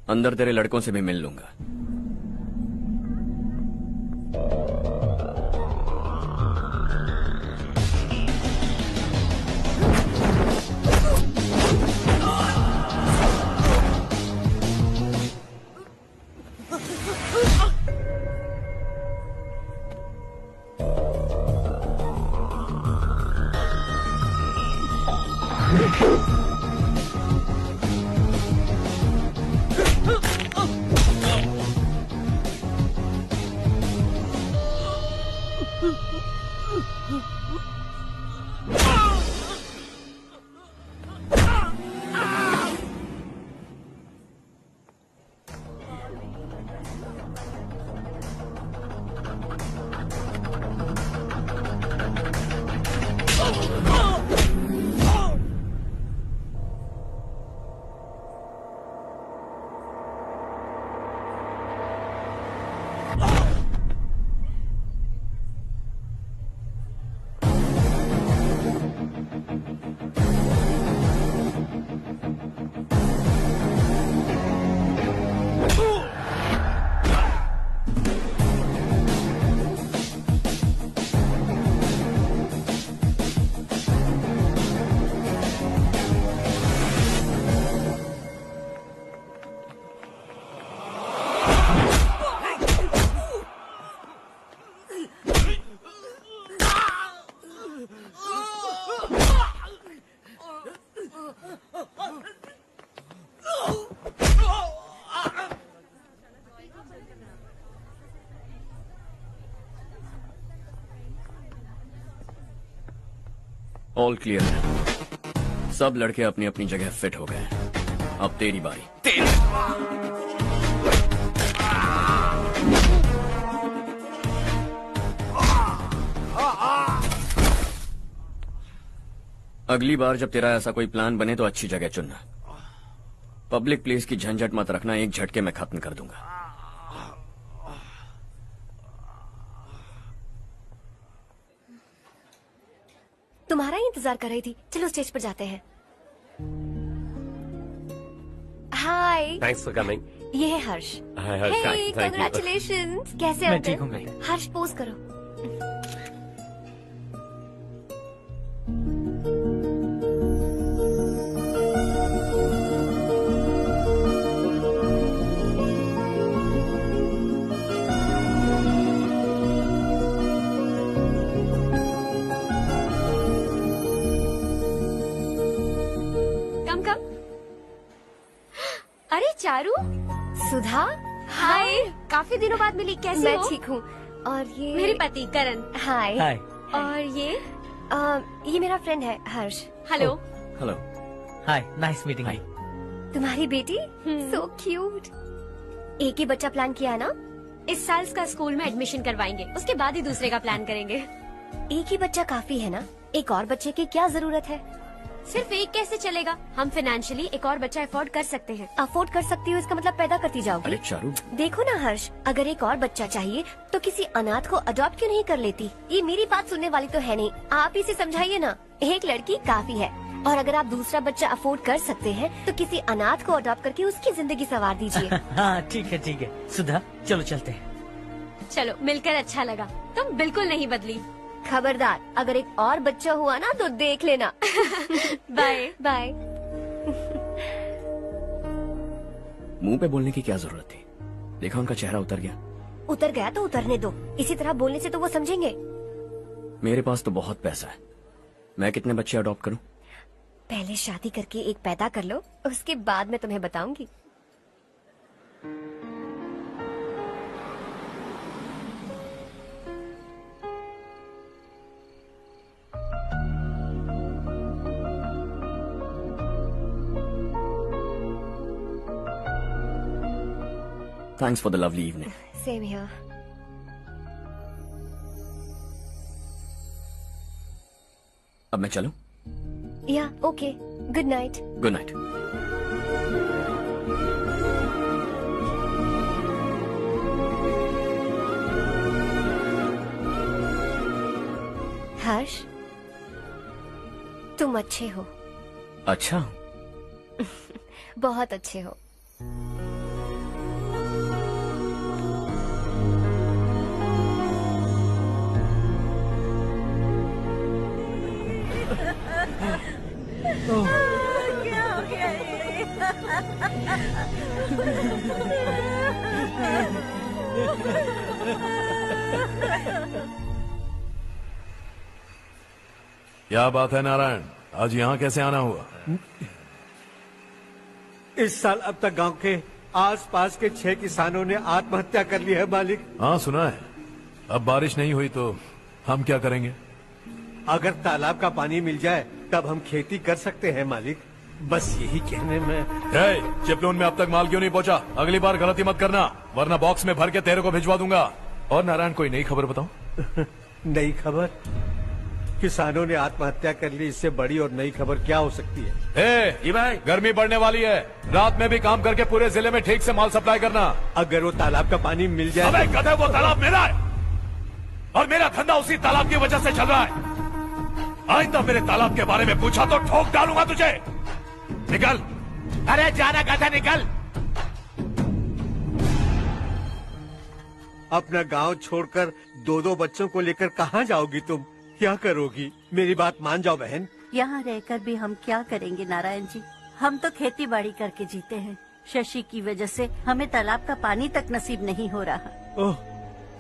अंदर तेरे लड़कों से भी मिल लूंगा। ऑल क्लियर है। सब लड़के अपनी अपनी जगह फिट हो गए। अब तेरी बारी। अगली बार जब तेरा ऐसा कोई प्लान बने तो अच्छी जगह चुनना। पब्लिक प्लेस की झंझट मत रखना, एक झटके में खत्म कर दूंगा। तुम्हारा ही इंतजार कर रही थी। चलो स्टेज पर जाते हैं। हाय। Thanks for coming. ये है Harsh. Hi Harsh, thank you. Congratulations. कैसे हो? मैं ठीक हूँ बेटा। हर्ष पोज करो। अरे चारू, सुधा, हाय। काफी दिनों बाद मिली, कैसी हो? मैं ठीक हूँ। और ये मेरे पति करण। हाय। हाय। और ये मेरा फ्रेंड है Harsh. Hello. Hello. Hi, nice meeting you. तुम्हारी बेटी सो क्यूट। एक ही बच्चा प्लान किया है ना? इस साल इसका स्कूल में एडमिशन करवाएंगे, उसके बाद ही दूसरे का प्लान करेंगे। एक ही बच्चा काफी है ना? एक और बच्चे की क्या जरूरत है? सिर्फ एक कैसे चलेगा? हम फाइनेंशियली एक और बच्चा अफोर्ड कर सकते हैं। अफोर्ड कर सकती हो इसका मतलब पैदा करती जाओगी? अरे चारू, देखो ना हर्ष, अगर एक और बच्चा चाहिए तो किसी अनाथ को अडॉप्ट क्यों नहीं कर लेती? ये मेरी बात सुनने वाली तो है नहीं, आप इसे समझाइए ना। एक लड़की काफी है, और अगर आप दूसरा बच्चा अफोर्ड कर सकते हैं तो किसी अनाथ को अडॉप्ट करके उसकी जिंदगी संवार दीजिए। हाँ ठीक है ठीक है। सुधा चलो चलते हैं। चलो, मिलकर अच्छा लगा। तुम बिल्कुल नहीं बदली। खबरदार, अगर एक और बच्चा हुआ ना तो देख लेना। Bye bye. मुंह पे बोलने की क्या जरूरत थी? देखा उनका चेहरा उतर गया। उतर गया तो उतरने दो, इसी तरह बोलने से तो वो समझेंगे। मेरे पास तो बहुत पैसा है, मैं कितने बच्चे अडॉप्ट करूं? पहले शादी करके एक पैदा कर लो, उसके बाद मैं तुम्हें बताऊंगी। Thanks for the lovely evening. Same here. अब मैं चलूं? Yeah, okay. Good night. Good night. हर्ष, तुम अच्छे हो। अच्छा। बहुत अच्छे हो। क्या हो गया ये? क्या बात है नारायण, आज यहाँ कैसे आना हुआ? इस साल अब तक गांव के आसपास के 6 किसानों ने आत्महत्या कर ली है मालिक। हाँ सुना है। अब बारिश नहीं हुई तो हम क्या करेंगे? अगर तालाब का पानी मिल जाए तब हम खेती कर सकते हैं मालिक। बस यही कहने में। चिपलून में अब तक माल क्यों नहीं पहुंचा? अगली बार गलती मत करना, वरना बॉक्स में भर के तेरे को भिजवा दूंगा। और नारायण, कोई नई खबर बताऊं? नई खबर? किसानों ने आत्महत्या कर ली, इससे बड़ी और नई खबर क्या हो सकती है? ये भाई, गर्मी बढ़ने वाली है, रात में भी काम करके पूरे जिले में ठीक से माल सप्लाई करना। अगर वो तालाब का पानी मिल जाए। अबे गधे, वो तालाब मेरा है और मेरा धंधा उसी तालाब की वजह से चल रहा है। आइंदा मेरे तालाब के बारे में पूछा तो ठोक डालूंगा तुझे। निकल। अरे जाना गधा, निकल। अपना गांव छोड़कर 2-2 बच्चों को लेकर कहाँ जाओगी तुम? क्या करोगी? मेरी बात मान जाओ बहन। यहाँ रहकर भी हम क्या करेंगे नारायण जी? हम तो खेती बाड़ी करके जीते हैं। शशि की वजह से हमें तालाब का पानी तक नसीब नहीं हो रहा। ओह,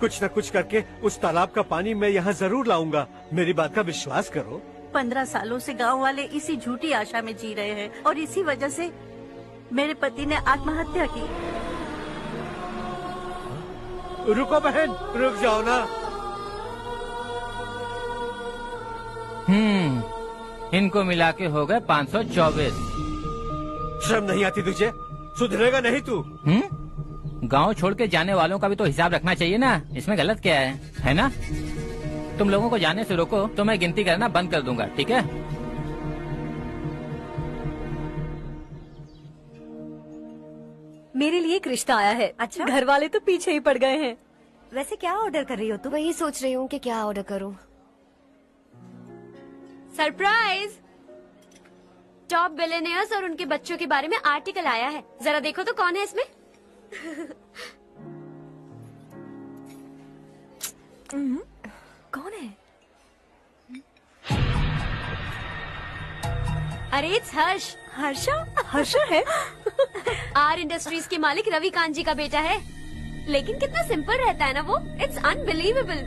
कुछ न कुछ करके उस तालाब का पानी मैं यहाँ जरूर लाऊंगा। मेरी बात का विश्वास करो। 15 सालों से गांव वाले इसी झूठी आशा में जी रहे हैं और इसी वजह से मेरे पति ने आत्महत्या की। रुको बहन, रुक जाओ ना। इनको मिला के हो गए 524। शर्म नहीं आती तुझे? सुधरेगा नहीं तू? गांव छोड़ के जाने वालों का भी तो हिसाब रखना चाहिए ना। इसमें गलत क्या है ना? तुम लोगों को जाने से रोको तो मैं गिनती करना बंद कर दूंगा, ठीक है? मेरे लिए एक रिश्ता आया है। अच्छा? घर वाले तो पीछे ही पड़ गए हैं। वैसे क्या ऑर्डर कर रही हो तुम? वही सोच रही हूँ कि क्या ऑर्डर करूँ। सरप्राइज! टॉप बिलियनियर्स और उनके बच्चों के बारे में आर्टिकल आया है। जरा देखो तो कौन है इसमें। कौन है? अरे इट्स हर्ष। हर्षा है? आर इंडस्ट्रीज के मालिक रवि कांत जी का बेटा है। लेकिन कितना सिंपल रहता है ना वो। It's unbelievable.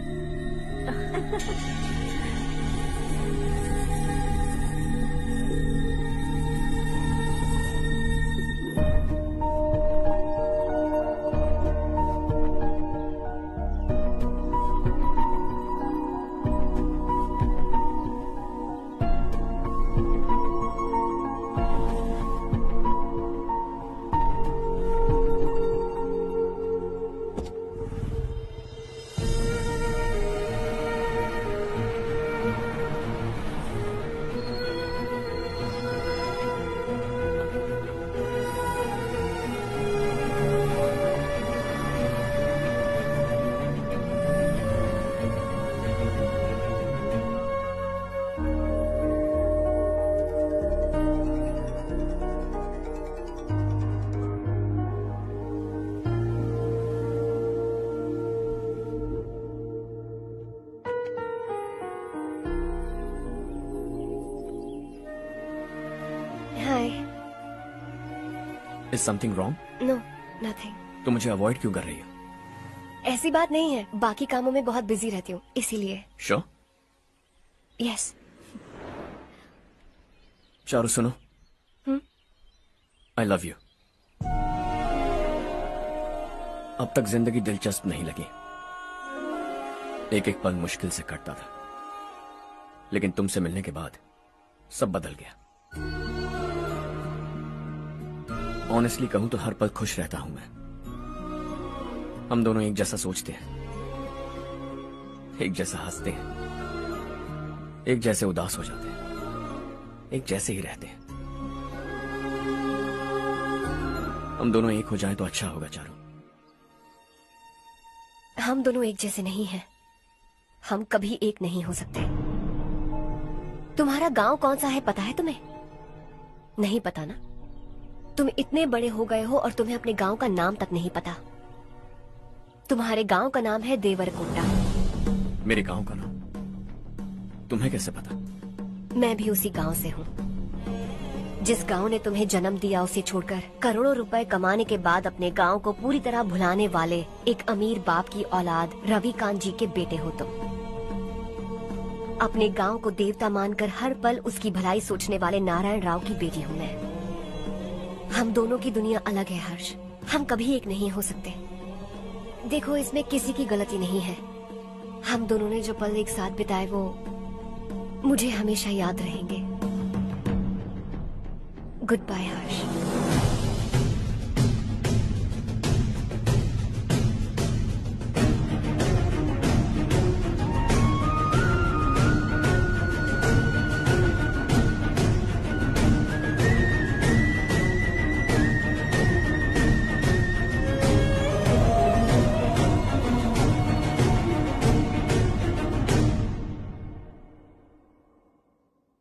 Is something wrong? No nothing. तो मुझे अवॉइड क्यों कर रही हो? ऐसी बात नहीं है, बाकी कामों में बहुत बिजी रहती हूँ इसीलिए। श्योर? यस। चारू सुनो, आई लव यू। अब तक जिंदगी दिलचस्प नहीं लगी, एक एक पल मुश्किल से कटता था, लेकिन तुमसे मिलने के बाद सब बदल गया। ऑनेस्टली कहूं तो हर पल खुश रहता हूं मैं। हम दोनों एक जैसा सोचते हैं, एक जैसा हंसते हैं, एक जैसे उदास हो जाते हैं, एक जैसे ही रहते हैं। हम दोनों एक हो जाएं तो अच्छा होगा चारू। हम दोनों एक जैसे नहीं हैं, हम कभी एक नहीं हो सकते। तुम्हारा गांव कौन सा है पता है तुम्हें? नहीं पता ना? तुम इतने बड़े हो गए हो और तुम्हें अपने गांव का नाम तक नहीं पता। तुम्हारे गांव का नाम है देवरकोंडा। मेरे गांव का नाम तुम्हें कैसे पता? मैं भी उसी गांव से हूँ। जिस गांव ने तुम्हें जन्म दिया उसे छोड़कर करोड़ों रुपए कमाने के बाद अपने गांव को पूरी तरह भुलाने वाले एक अमीर बाप की औलाद रवि कांत जी के बेटे हो तुम। अपने गांव को देवता मानकर हर पल उसकी भलाई सोचने वाले नारायण राव की बेटी हूँ मैं। हम दोनों की दुनिया अलग है हर्ष, हम कभी एक नहीं हो सकते। देखो, इसमें किसी की गलती नहीं है। हम दोनों ने जो पल एक साथ बिताए वो मुझे हमेशा याद रहेंगे। गुड बाय हर्ष।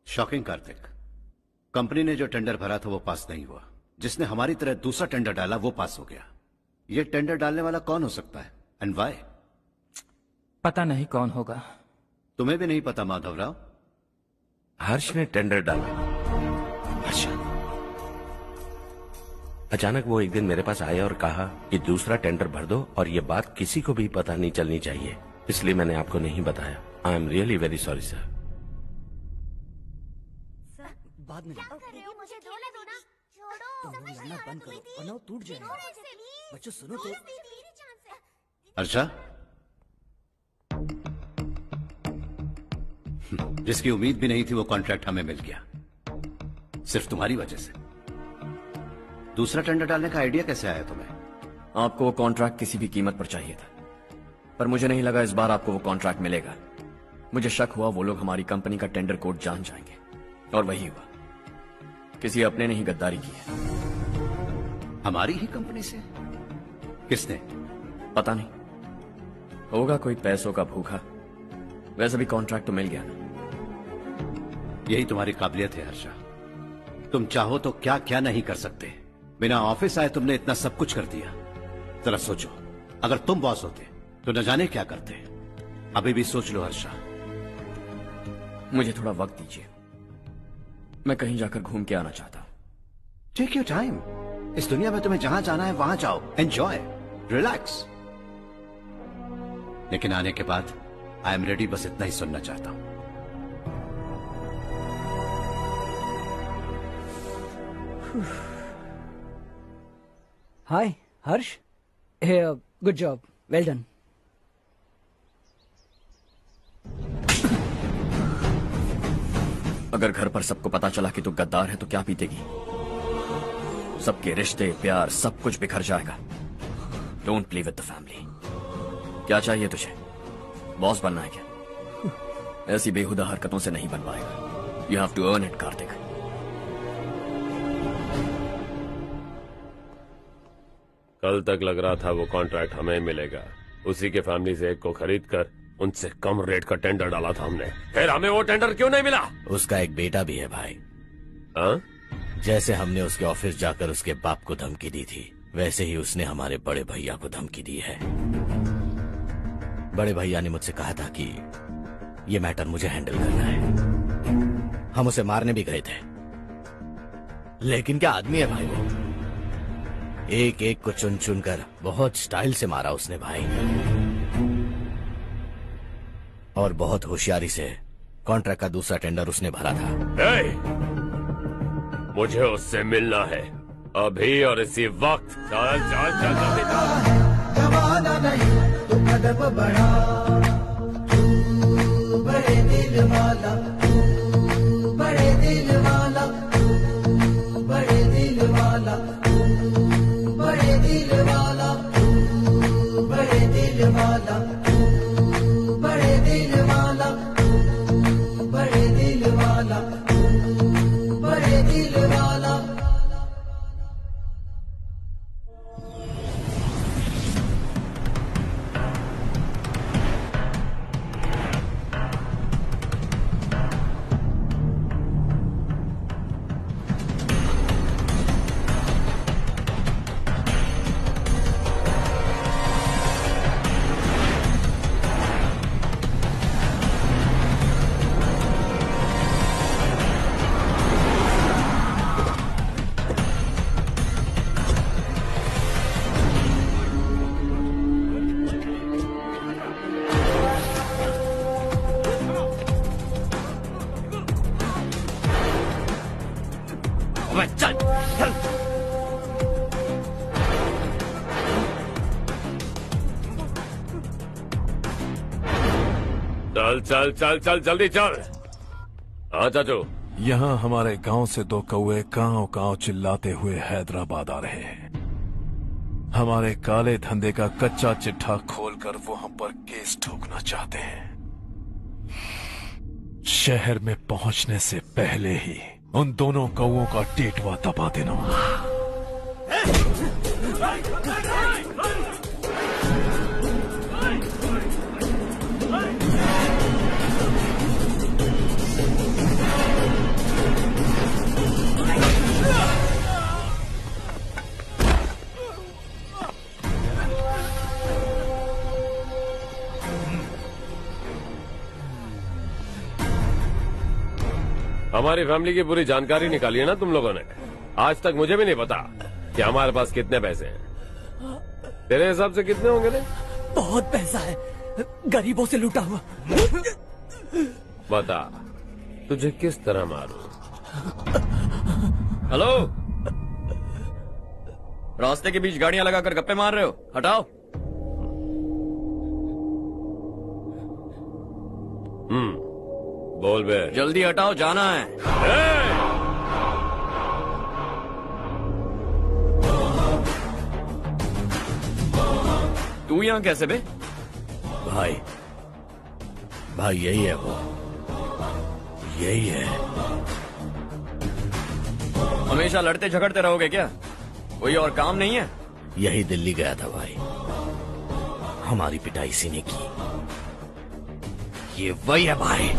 शॉकिंग कार्तिक, कंपनी ने जो टेंडर भरा था वो पास नहीं हुआ। जिसने हमारी तरह दूसरा टेंडर डाला वो पास हो गया। ये टेंडर डालने वाला कौन हो सकता है एंड व्हाई? पता नहीं कौन होगा। तुम्हें भी नहीं पता माधवराव? हर्ष ने टेंडर डाला। अच्छा। अचानक वो एक दिन मेरे पास आया और कहा कि दूसरा टेंडर भर दो और ये बात किसी को भी पता नहीं चलनी चाहिए, इसलिए मैंने आपको नहीं बताया। I am really very sorry sir. बाद में मुझे धोने दो ना। छोड़ो, तुम लोग लड़ना बंद करो वरना वो टूट जाएगा। बच्चों सुनो तो। अर्षा, जिसकी उम्मीद भी नहीं थी वो कॉन्ट्रैक्ट हमें मिल गया, सिर्फ तुम्हारी वजह से। दूसरा टेंडर डालने का आइडिया कैसे आया तुम्हें? आपको वो कॉन्ट्रैक्ट किसी भी कीमत पर चाहिए था, पर मुझे नहीं लगा इस बार आपको वो कॉन्ट्रैक्ट मिलेगा। मुझे शक हुआ वो लोग हमारी कंपनी का टेंडर कोड जान जाएंगे, और वही हुआ। किसी अपने ने ही गद्दारी की है। हमारी ही कंपनी से? किसने? पता नहीं, होगा कोई पैसों का भूखा। वैसे भी कॉन्ट्रैक्ट तो मिल गया ना। यही तुम्हारी काबिलियत है हर्षा, तुम चाहो तो क्या क्या नहीं कर सकते। बिना ऑफिस आए तुमने इतना सब कुछ कर दिया। जरा सोचो, अगर तुम बॉस होते तो न जाने क्या करते। अभी भी सोच लो हर्षा। मुझे थोड़ा वक्त दीजिए, मैं कहीं जाकर घूम के आना चाहता हूं। Take your time. इस दुनिया में तुम्हें जहां जाना है वहां जाओ, एंजॉय, रिलैक्स। लेकिन आने के बाद आई एम रेडी, बस इतना ही सुनना चाहता हूं। हाय हर्ष, गुड जॉब, वेल डन। अगर घर पर सबको पता चला कि तू गद्दार है तो क्या पीतेगी? सबके रिश्ते, प्यार, सब कुछ बिखर जाएगा। Don't play with the family. क्या चाहिए तुझे? बॉस बनना है क्या? ऐसी बेहुदा हरकतों से नहीं बन पाएगा। You have to earn it Kartik. कल तक लग रहा था वो कॉन्ट्रैक्ट हमें मिलेगा। उसी के फैमिली से एक को खरीद कर उनसे कम रेट का टेंडर डाला था हमने, फिर हमें वो टेंडर क्यों नहीं मिला? उसका एक बेटा भी है भाई। हाँ? जैसे हमने उसके ऑफिस जाकर उसके बाप को धमकी दी थी, वैसे ही उसने हमारे बड़े भैया को धमकी दी है। बड़े भैया ने मुझसे कहा था कि ये मैटर मुझे हैंडल करना है। हम उसे मारने भी गए थे, लेकिन क्या आदमी है भाई वो। एक एक को चुन चुन कर बहुत स्टाइल से मारा उसने भाई, और बहुत होशियारी से कॉन्ट्रैक्ट का दूसरा टेंडर उसने भरा था। मुझे उससे मिलना है अभी और इसी वक्त। चल चल चल जल्दी चल। जमाना नहीं तो कदम बढ़ा, तू बड़े दिल वाला, तू बड़े दिल वाला, तू बड़े दिल वाला, तू बड़े दिल वाला, तू बड़े दिल वाला, तू बड़े दिल वाला, तू बड़े दिल वाला, तू बड़े दिल वाला। अबे चल चल। चल चल चल चल जल्दी चल। हाँ चाचू। यहाँ हमारे गांव से 2 कौवे कांव कांव चिल्लाते हुए हैदराबाद आ रहे हैं। हमारे काले धंधे का कच्चा चिट्ठा खोलकर वो हम पर केस ठोकना चाहते हैं। शहर में पहुंचने से पहले ही उन दोनों कौवों का टेटवा दबा देना। हमारी फैमिली की पूरी जानकारी निकाली है ना तुम लोगों ने। आज तक मुझे भी नहीं पता कि हमारे पास कितने पैसे हैं। तेरे हिसाब से कितने होंगे रे? बहुत पैसा है, गरीबों से लूटा हुआ। बता तुझे किस तरह मारूं? हेलो, रास्ते के बीच गाड़ियां लगाकर गप्पे मार रहे हो? हटाओ। बोल बे। जल्दी हटाओ, जाना है। तू यहाँ कैसे बे? भाई भाई यही है वो, यही है। हमेशा लड़ते झगड़ते रहोगे क्या? कोई और काम नहीं है? यही दिल्ली गया था भाई, हमारी पिटाई इसी ने की। ये वही है भाई।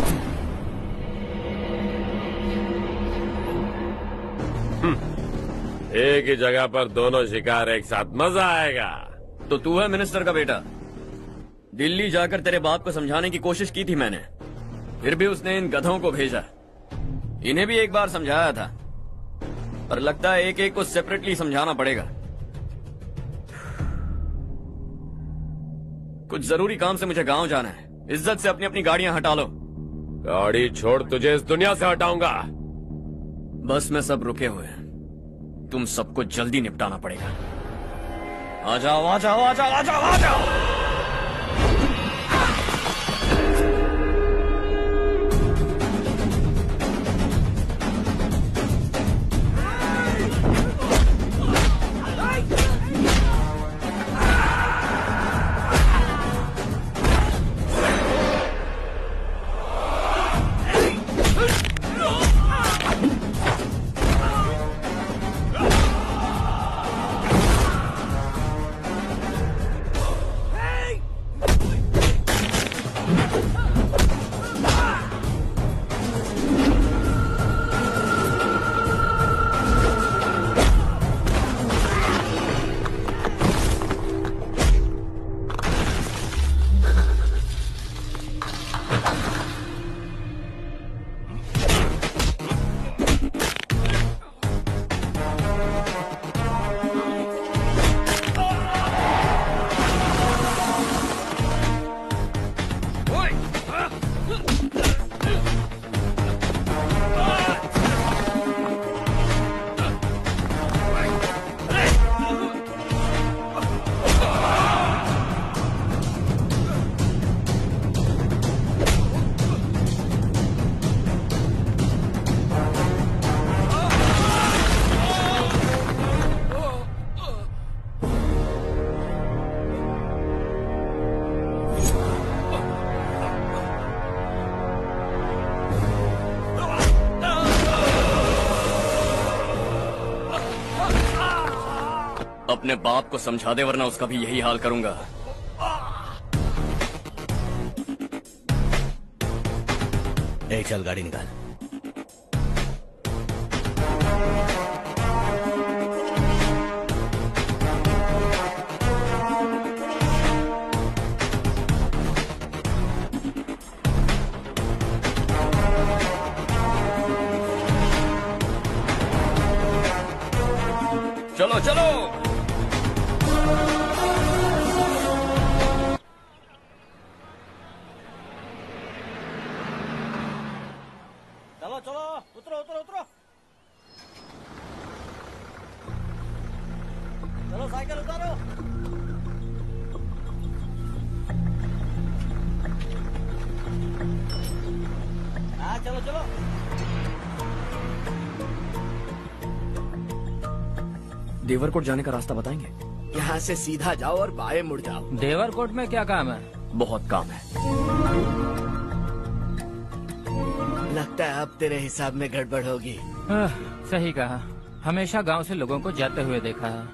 एक ही जगह पर दोनों शिकार एक साथ, मजा आएगा। तो तू है मिनिस्टर का बेटा? दिल्ली जाकर तेरे बाप को समझाने की कोशिश की थी मैंने, फिर भी उसने इन गधों को भेजा। इन्हें भी एक बार समझाया था, पर लगता है एक एक को सेपरेटली समझाना पड़ेगा। कुछ जरूरी काम से मुझे गांव जाना है। इज्जत से अपनी अपनी गाड़ियां हटा लो। गाड़ी छोड़, तुझे इस दुनिया से हटाऊंगा। बस में सब रुके हुए हैं, तुम सबको जल्दी निपटाना पड़ेगा। आ जाओ आ जाओ आ जाओ आ जाओ आ जाओ। अपने बाप को समझा दे, वरना उसका भी यही हाल करूंगा। चल गाड़ी निकाल। चलो चलो। चलो चलो, उतरो उतरो उतरो। चलो चलो। देवरकोट जाने का रास्ता बताएंगे? यहाँ से सीधा जाओ और बाएं मुड़ जाओ। देवरकोट में क्या काम है? बहुत काम है। लगता है अब तेरे हिसाब में गड़बड़ होगी। सही कहा। हमेशा गांव से लोगों को जाते हुए देखा है।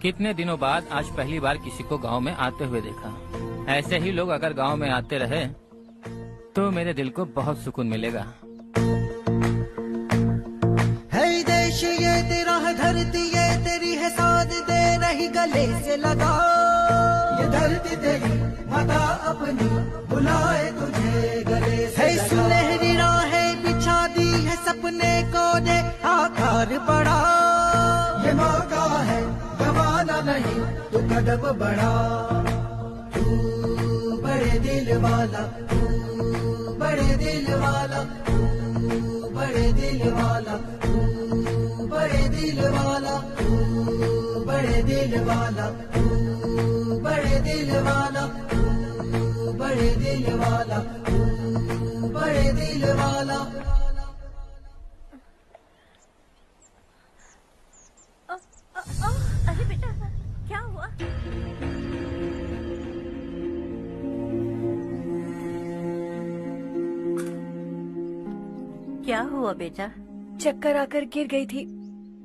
कितने दिनों बाद आज पहली बार किसी को गांव में आते हुए देखा। ऐसे ही लोग अगर गांव में आते रहे तो मेरे दिल को बहुत सुकून मिलेगा। है देश ये तेरा है, धरती ये तेरी है, साथ दे रही गले से लगा। ये धरती तेरी माता अपनी बुलाए तुझे गले से लगा। सुनहरी राहें बिछा दी है, सपने को दे आकार बढ़ा। ये मौका है गवाना नहीं, तू कदम बढ़ा। तू बड़े दिल वाला, तू बड़े दिल वाला, तू बड़े दिल वाला, तू बड़े दिल वाला, तू बड़े दिल वाला, तू बड़े दिल वाला, तू बड़े दिल वाला, तू बड़े दिल वाला। अरे बेटा क्या हुआ? क्या हुआ बेटा? चक्कर आकर गिर गई थी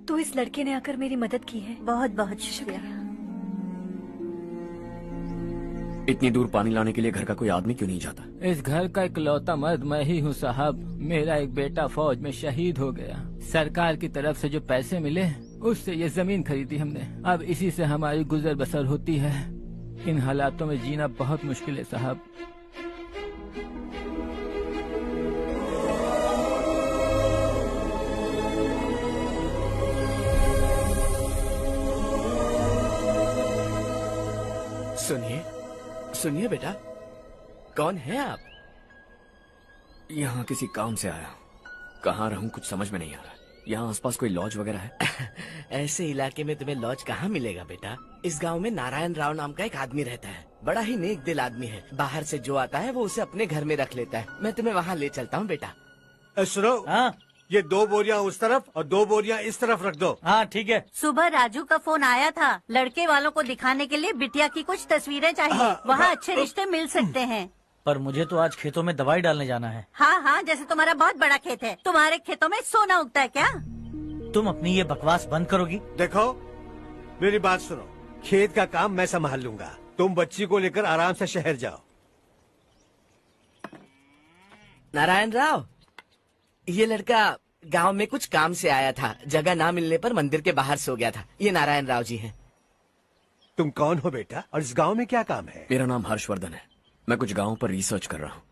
तो इस लड़के ने आकर मेरी मदद की है। बहुत बहुत शुक्रिया। इतनी दूर पानी लाने के लिए घर का कोई आदमी क्यों नहीं जाता? इस घर का इकलौता मर्द मैं ही हूँ साहब। मेरा एक बेटा फौज में शहीद हो गया। सरकार की तरफ से जो पैसे मिले उससे ये जमीन खरीदी हमने। अब इसी से हमारी गुजर बसर होती है। इन हालातों में जीना बहुत मुश्किल है साहब। सुनिए सुनिए बेटा, कौन है आप? यहाँ किसी काम से आया। कहाँ रहूँ कुछ समझ में नहीं आ रहा। यहाँ आसपास कोई लॉज वगैरह है? ऐसे इलाके में तुम्हें लॉज कहाँ मिलेगा बेटा। इस गांव में नारायण राव नाम का एक आदमी रहता है। बड़ा ही नेक दिल आदमी है। बाहर से जो आता है वो उसे अपने घर में रख लेता है। मैं तुम्हें वहाँ ले चलता हूँ बेटा। सुनो, ये 2 बोरियां उस तरफ और 2 बोरियां इस तरफ रख दो। हाँ ठीक है। सुबह राजू का फोन आया था, लड़के वालों को दिखाने के लिए बिटिया की कुछ तस्वीरें चाहिए। वहाँ अच्छे रिश्ते मिल सकते हैं। पर मुझे तो आज खेतों में दवाई डालने जाना है। हाँ हाँ, जैसे तुम्हारा बहुत बड़ा खेत है। तुम्हारे खेतों में सोना उगता है क्या? तुम अपनी ये बकवास बंद करोगी? देखो मेरी बात सुनो, खेत का काम मैं संभाल लूंगा। तुम बच्ची को लेकर आराम से शहर जाओ। नारायण राव, ये लड़का गांव में कुछ काम से आया था। जगह ना मिलने पर मंदिर के बाहर सो गया था। ये नारायण राव जी हैं। तुम कौन हो बेटा और इस गांव में क्या काम है? मेरा नाम हर्षवर्धन है। मैं कुछ गाँव पर रिसर्च कर रहा हूँ।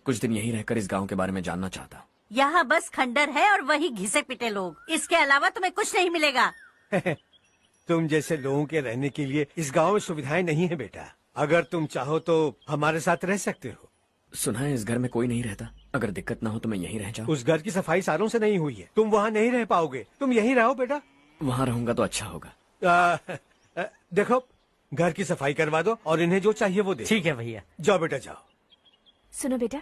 कुछ दिन यहीं रहकर इस गाँव के बारे में जानना चाहता हूँ। यहाँ बस खंडर है और वही घिसे पिटे लोग। इसके अलावा तुम्हें कुछ नहीं मिलेगा। तुम जैसे लोगों के रहने के लिए इस गांव में सुविधाएं नहीं है बेटा। अगर तुम चाहो तो हमारे साथ रह सकते हो। सुना है इस घर में कोई नहीं रहता। अगर दिक्कत ना हो तो मैं यहीं रह जाऊँ। उस घर की सफाई सालों से नहीं हुई है। तुम वहाँ नहीं रह पाओगे। तुम यहीं रहो बेटा। वहाँ रहूंगा तो अच्छा होगा। देखो, घर की सफाई करवा दो और इन्हें जो चाहिए वो दे। ठीक है भैया। जाओ बेटा जाओ। सुनो बेटा,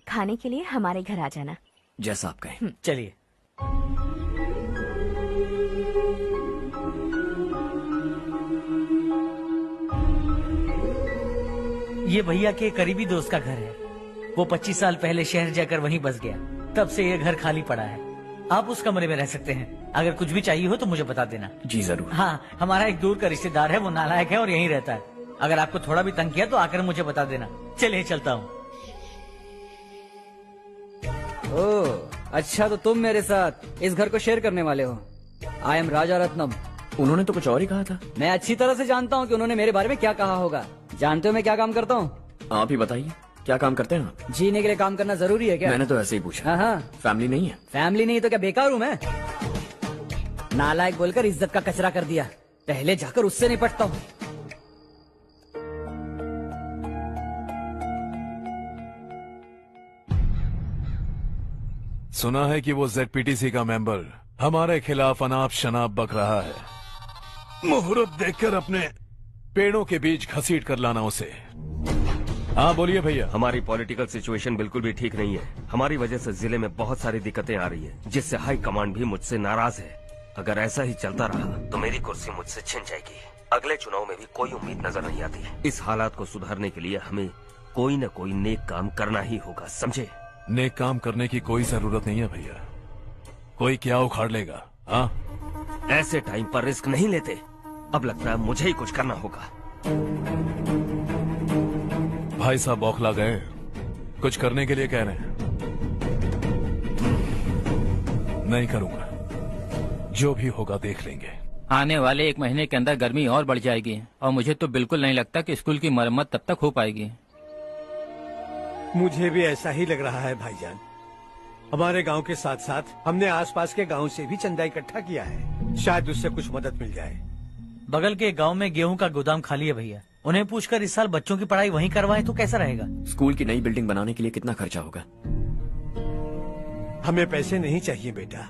खाने के लिए हमारे घर आ जाना। जैसा आप कहें। चलिए। ये भैया के करीबी दोस्त का घर है। वो 25 साल पहले शहर जाकर वहीं बस गया। तब से ये घर खाली पड़ा है। आप उस कमरे में रह सकते हैं। अगर कुछ भी चाहिए हो तो मुझे बता देना। जी जरूर। हाँ, हमारा एक दूर का रिश्तेदार है, वो नालायक है और यहीं रहता है। अगर आपको थोड़ा भी तंग किया तो आकर मुझे बता देना। चलिए चलता हूँ। ओह, अच्छा तो तुम मेरे साथ इस घर को शेयर करने वाले हो। आई एम राजा रत्नम। उन्होंने तो कुछ और ही कहा था। मैं अच्छी तरह से जानता हूँ कि उन्होंने मेरे बारे में क्या कहा होगा। जानते हो मैं क्या काम करता हूँ? आप ही बताइए, क्या काम करते हैं आप? जीने के लिए काम करना जरूरी है क्या? मैंने तो ऐसे ही पूछा। हाँ। फैमिली नहीं है? फैमिली नहीं तो क्या बेकार हूँ मैं? नालायक बोलकर इज्जत का कचरा कर दिया। पहले जाकर उससे निपटता हूँ। सुना है कि वो ZPTC का मेंबर हमारे खिलाफ अनाप शनाप बक रहा है। मुहूर्त देखकर अपने पेड़ों के बीच घसीट कर लाना उसे। हाँ बोलिए भैया। हमारी पॉलिटिकल सिचुएशन बिल्कुल भी ठीक नहीं है। हमारी वजह से जिले में बहुत सारी दिक्कतें आ रही है, जिससे हाई कमांड भी मुझसे नाराज है। अगर ऐसा ही चलता रहा तो मेरी कुर्सी मुझसे छिन जाएगी। अगले चुनाव में भी कोई उम्मीद नजर नहीं आती। इस हालात को सुधारने के लिए हमें कोई न कोई नेक काम करना ही होगा, समझे? नेक काम करने की कोई जरूरत नहीं है भैया। कोई क्या उखाड़ लेगा? हाँ, ऐसे टाइम पर रिस्क नहीं लेते। अब लगता है मुझे ही कुछ करना होगा। भाई साहब बौखला गए, कुछ करने के लिए कह रहे हैं। नहीं करूंगा, जो भी होगा देख लेंगे। आने वाले 1 महीने के अंदर गर्मी और बढ़ जाएगी और मुझे तो बिल्कुल नहीं लगता कि स्कूल की मरम्मत तब तक हो पाएगी। मुझे भी ऐसा ही लग रहा है भाईजान। हमारे गांव के साथ साथ हमने आसपास के गांव से भी चंदा इकट्ठा किया है, शायद उससे कुछ मदद मिल जाए। बगल के गांव में गेहूं का गोदाम खाली है भैया, उन्हें पूछकर इस साल बच्चों की पढ़ाई वहीं करवाएं तो कैसा रहेगा? स्कूल की नई बिल्डिंग बनाने के लिए कितना खर्चा होगा? हमें पैसे नहीं चाहिए बेटा।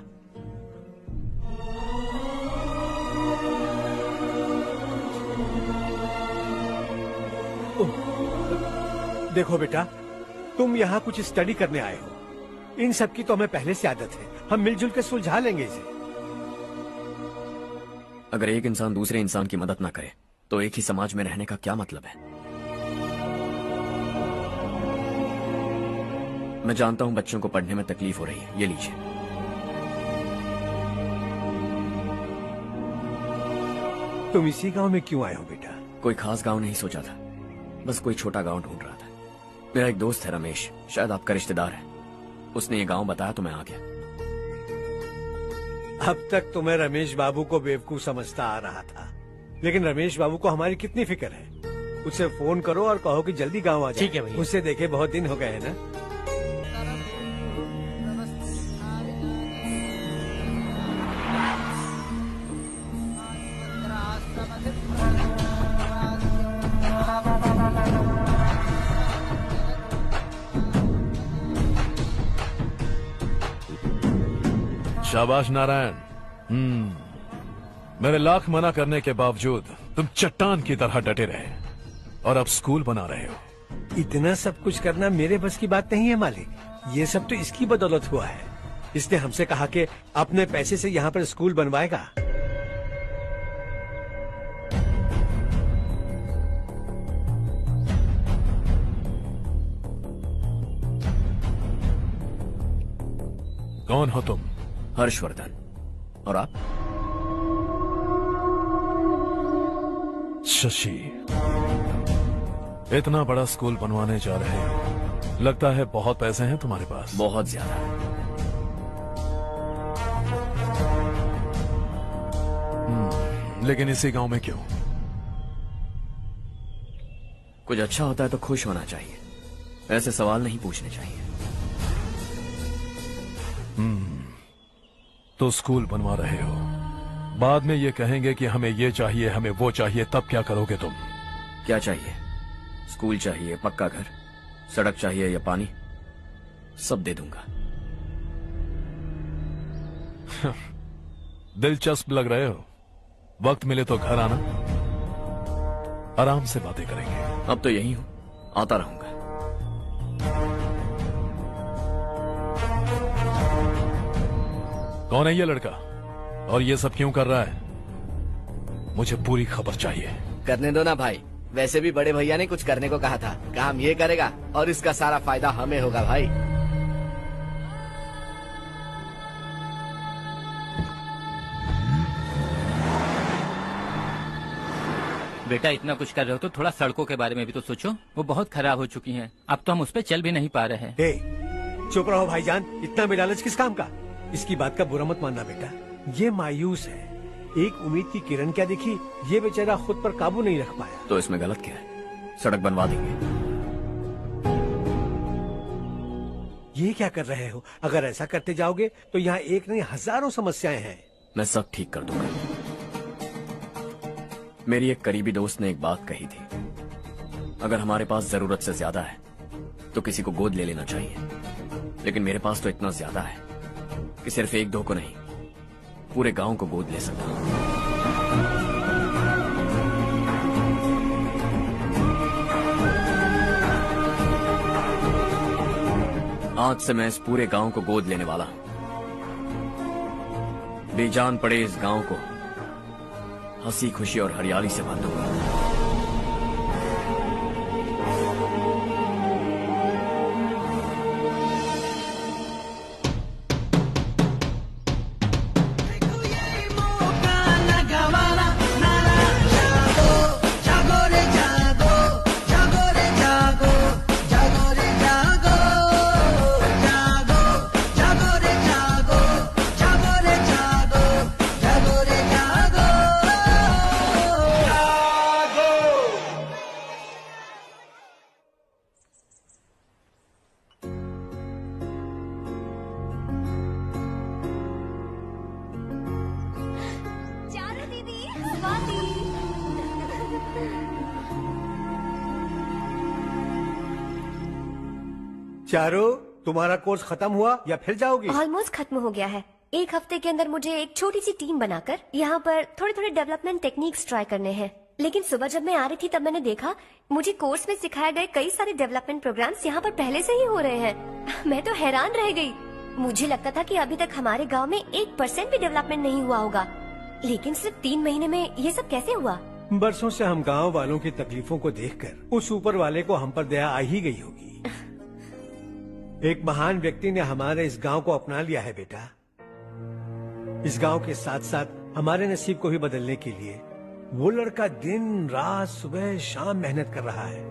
देखो बेटा, तुम यहाँ कुछ स्टडी करने आए हो। इन सब की तो हमें पहले से आदत है, हम मिलजुल के सुलझा लेंगे इसे। अगर एक इंसान दूसरे इंसान की मदद ना करे तो एक ही समाज में रहने का क्या मतलब है? मैं जानता हूं बच्चों को पढ़ने में तकलीफ हो रही है, ये लीजिए। तुम इसी गांव में क्यों आए हो बेटा? कोई खास गांव नहीं सोचा था, बस कोई छोटा गांव ढूंढ रहा था। मेरा एक दोस्त है रमेश, शायद आपका रिश्तेदार है, उसने ये गांव बताया तो मैं आ गया। अब तक तो मैं रमेश बाबू को बेवकूफ समझता आ रहा था, लेकिन रमेश बाबू को हमारी कितनी फिक्र है। उसे फोन करो और कहो कि जल्दी गांव आ जाए। ठीक है भैया। उससे देखे बहुत दिन हो गए हैं ना। शाबाश नारायण। मेरे लाख मना करने के बावजूद तुम चट्टान की तरह डटे रहे और अब स्कूल बना रहे हो। इतना सब कुछ करना मेरे बस की बात नहीं है मालिक, ये सब तो इसकी बदौलत हुआ है। इसने हमसे कहा कि अपने पैसे से यहाँ पर स्कूल बनवाएगा। कौन हो तुम? हर्षवर्धन। और आप? शशि। इतना बड़ा स्कूल बनवाने जा रहे हो, लगता है बहुत पैसे हैं तुम्हारे पास। बहुत ज्यादा। लेकिन इसी गांव में क्यों? कुछ अच्छा होता है तो खुश होना चाहिए, ऐसे सवाल नहीं पूछने चाहिए। तो स्कूल बनवा रहे हो, बाद में ये कहेंगे कि हमें ये चाहिए, हमें वो चाहिए, तब क्या करोगे तुम? क्या चाहिए? स्कूल चाहिए, पक्का घर, सड़क चाहिए या पानी, सब दे दूंगा। दिलचस्प लग रहे हो। वक्त मिले तो घर आना, आराम से बातें करेंगे। अब तो यही हूं, आता रहूंगा। कौन है ये लड़का और ये सब क्यों कर रहा है? मुझे पूरी खबर चाहिए। करने दो ना भाई, वैसे भी बड़े भैया ने कुछ करने को कहा था, काम ये करेगा और इसका सारा फायदा हमें होगा भाई। बेटा इतना कुछ कर रहे हो तो थोड़ा सड़कों के बारे में भी तो सोचो, वो बहुत खराब हो चुकी हैं। अब तो हम उस पर चल भी नहीं पा रहे हैं। चुप रहो भाईजान, इतना बेलालच किस काम का? इसकी बात का बुरा मत मानना बेटा, ये मायूस है। एक उम्मीद की किरण क्या दिखी, ये बेचारा खुद पर काबू नहीं रख पाया। तो इसमें गलत क्या है? सड़क बनवा देंगे। ये क्या कर रहे हो? अगर ऐसा करते जाओगे तो यहाँ एक नहीं हजारों समस्याएं हैं। मैं सब ठीक कर दूंगा। मेरी एक करीबी दोस्त ने एक बात कही थी, अगर हमारे पास जरूरत से ज्यादा है तो किसी को गोद ले लेना चाहिए, लेकिन मेरे पास तो इतना ज्यादा है कि सिर्फ एक दो को नहीं, पूरे गांव को गोद ले सकता हूं। आज से मैं इस पूरे गांव को गोद लेने वाला हूं। बेजान पड़े इस गांव को हंसी खुशी और हरियाली से भर दूंगा। चारू, तुम्हारा कोर्स खत्म हुआ या फिर जाओगी? ऑलमोस्ट खत्म हो गया है। एक हफ्ते के अंदर मुझे एक छोटी सी टीम बनाकर यहाँ पर थोड़े थोड़े डेवलपमेंट टेक्निक्स ट्राई करने हैं। लेकिन सुबह जब मैं आ रही थी तब मैंने देखा मुझे कोर्स में सिखाए गए कई सारे डेवलपमेंट प्रोग्राम्स यहाँ पर पहले से ही हो रहे हैं। मैं तो हैरान रह गई। मुझे लगता था कि अभी तक हमारे गाँव में 1% भी डेवलपमेंट नहीं हुआ होगा, लेकिन सिर्फ 3 महीने में ये सब कैसे हुआ? बरसों से हम गांव वालों की तकलीफों को देखकर उस ऊपर वाले को हम पर दया आ ही गई होगी। एक महान व्यक्ति ने हमारे इस गांव को अपना लिया है बेटा। इस गांव के साथ साथ हमारे नसीब को भी बदलने के लिए वो लड़का दिन रात सुबह शाम मेहनत कर रहा है।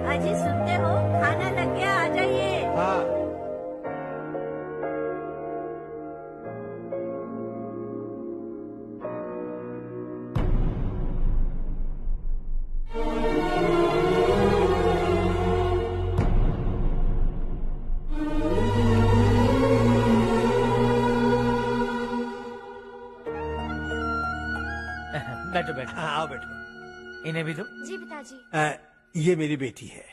अजी सुनते हो, खाना लग गया, आ जाइए। हाँ। बैठो बैठो। हाँ, आओ बैठो। इन्हें भी दो। जी पिताजी। ये मेरी बेटी है।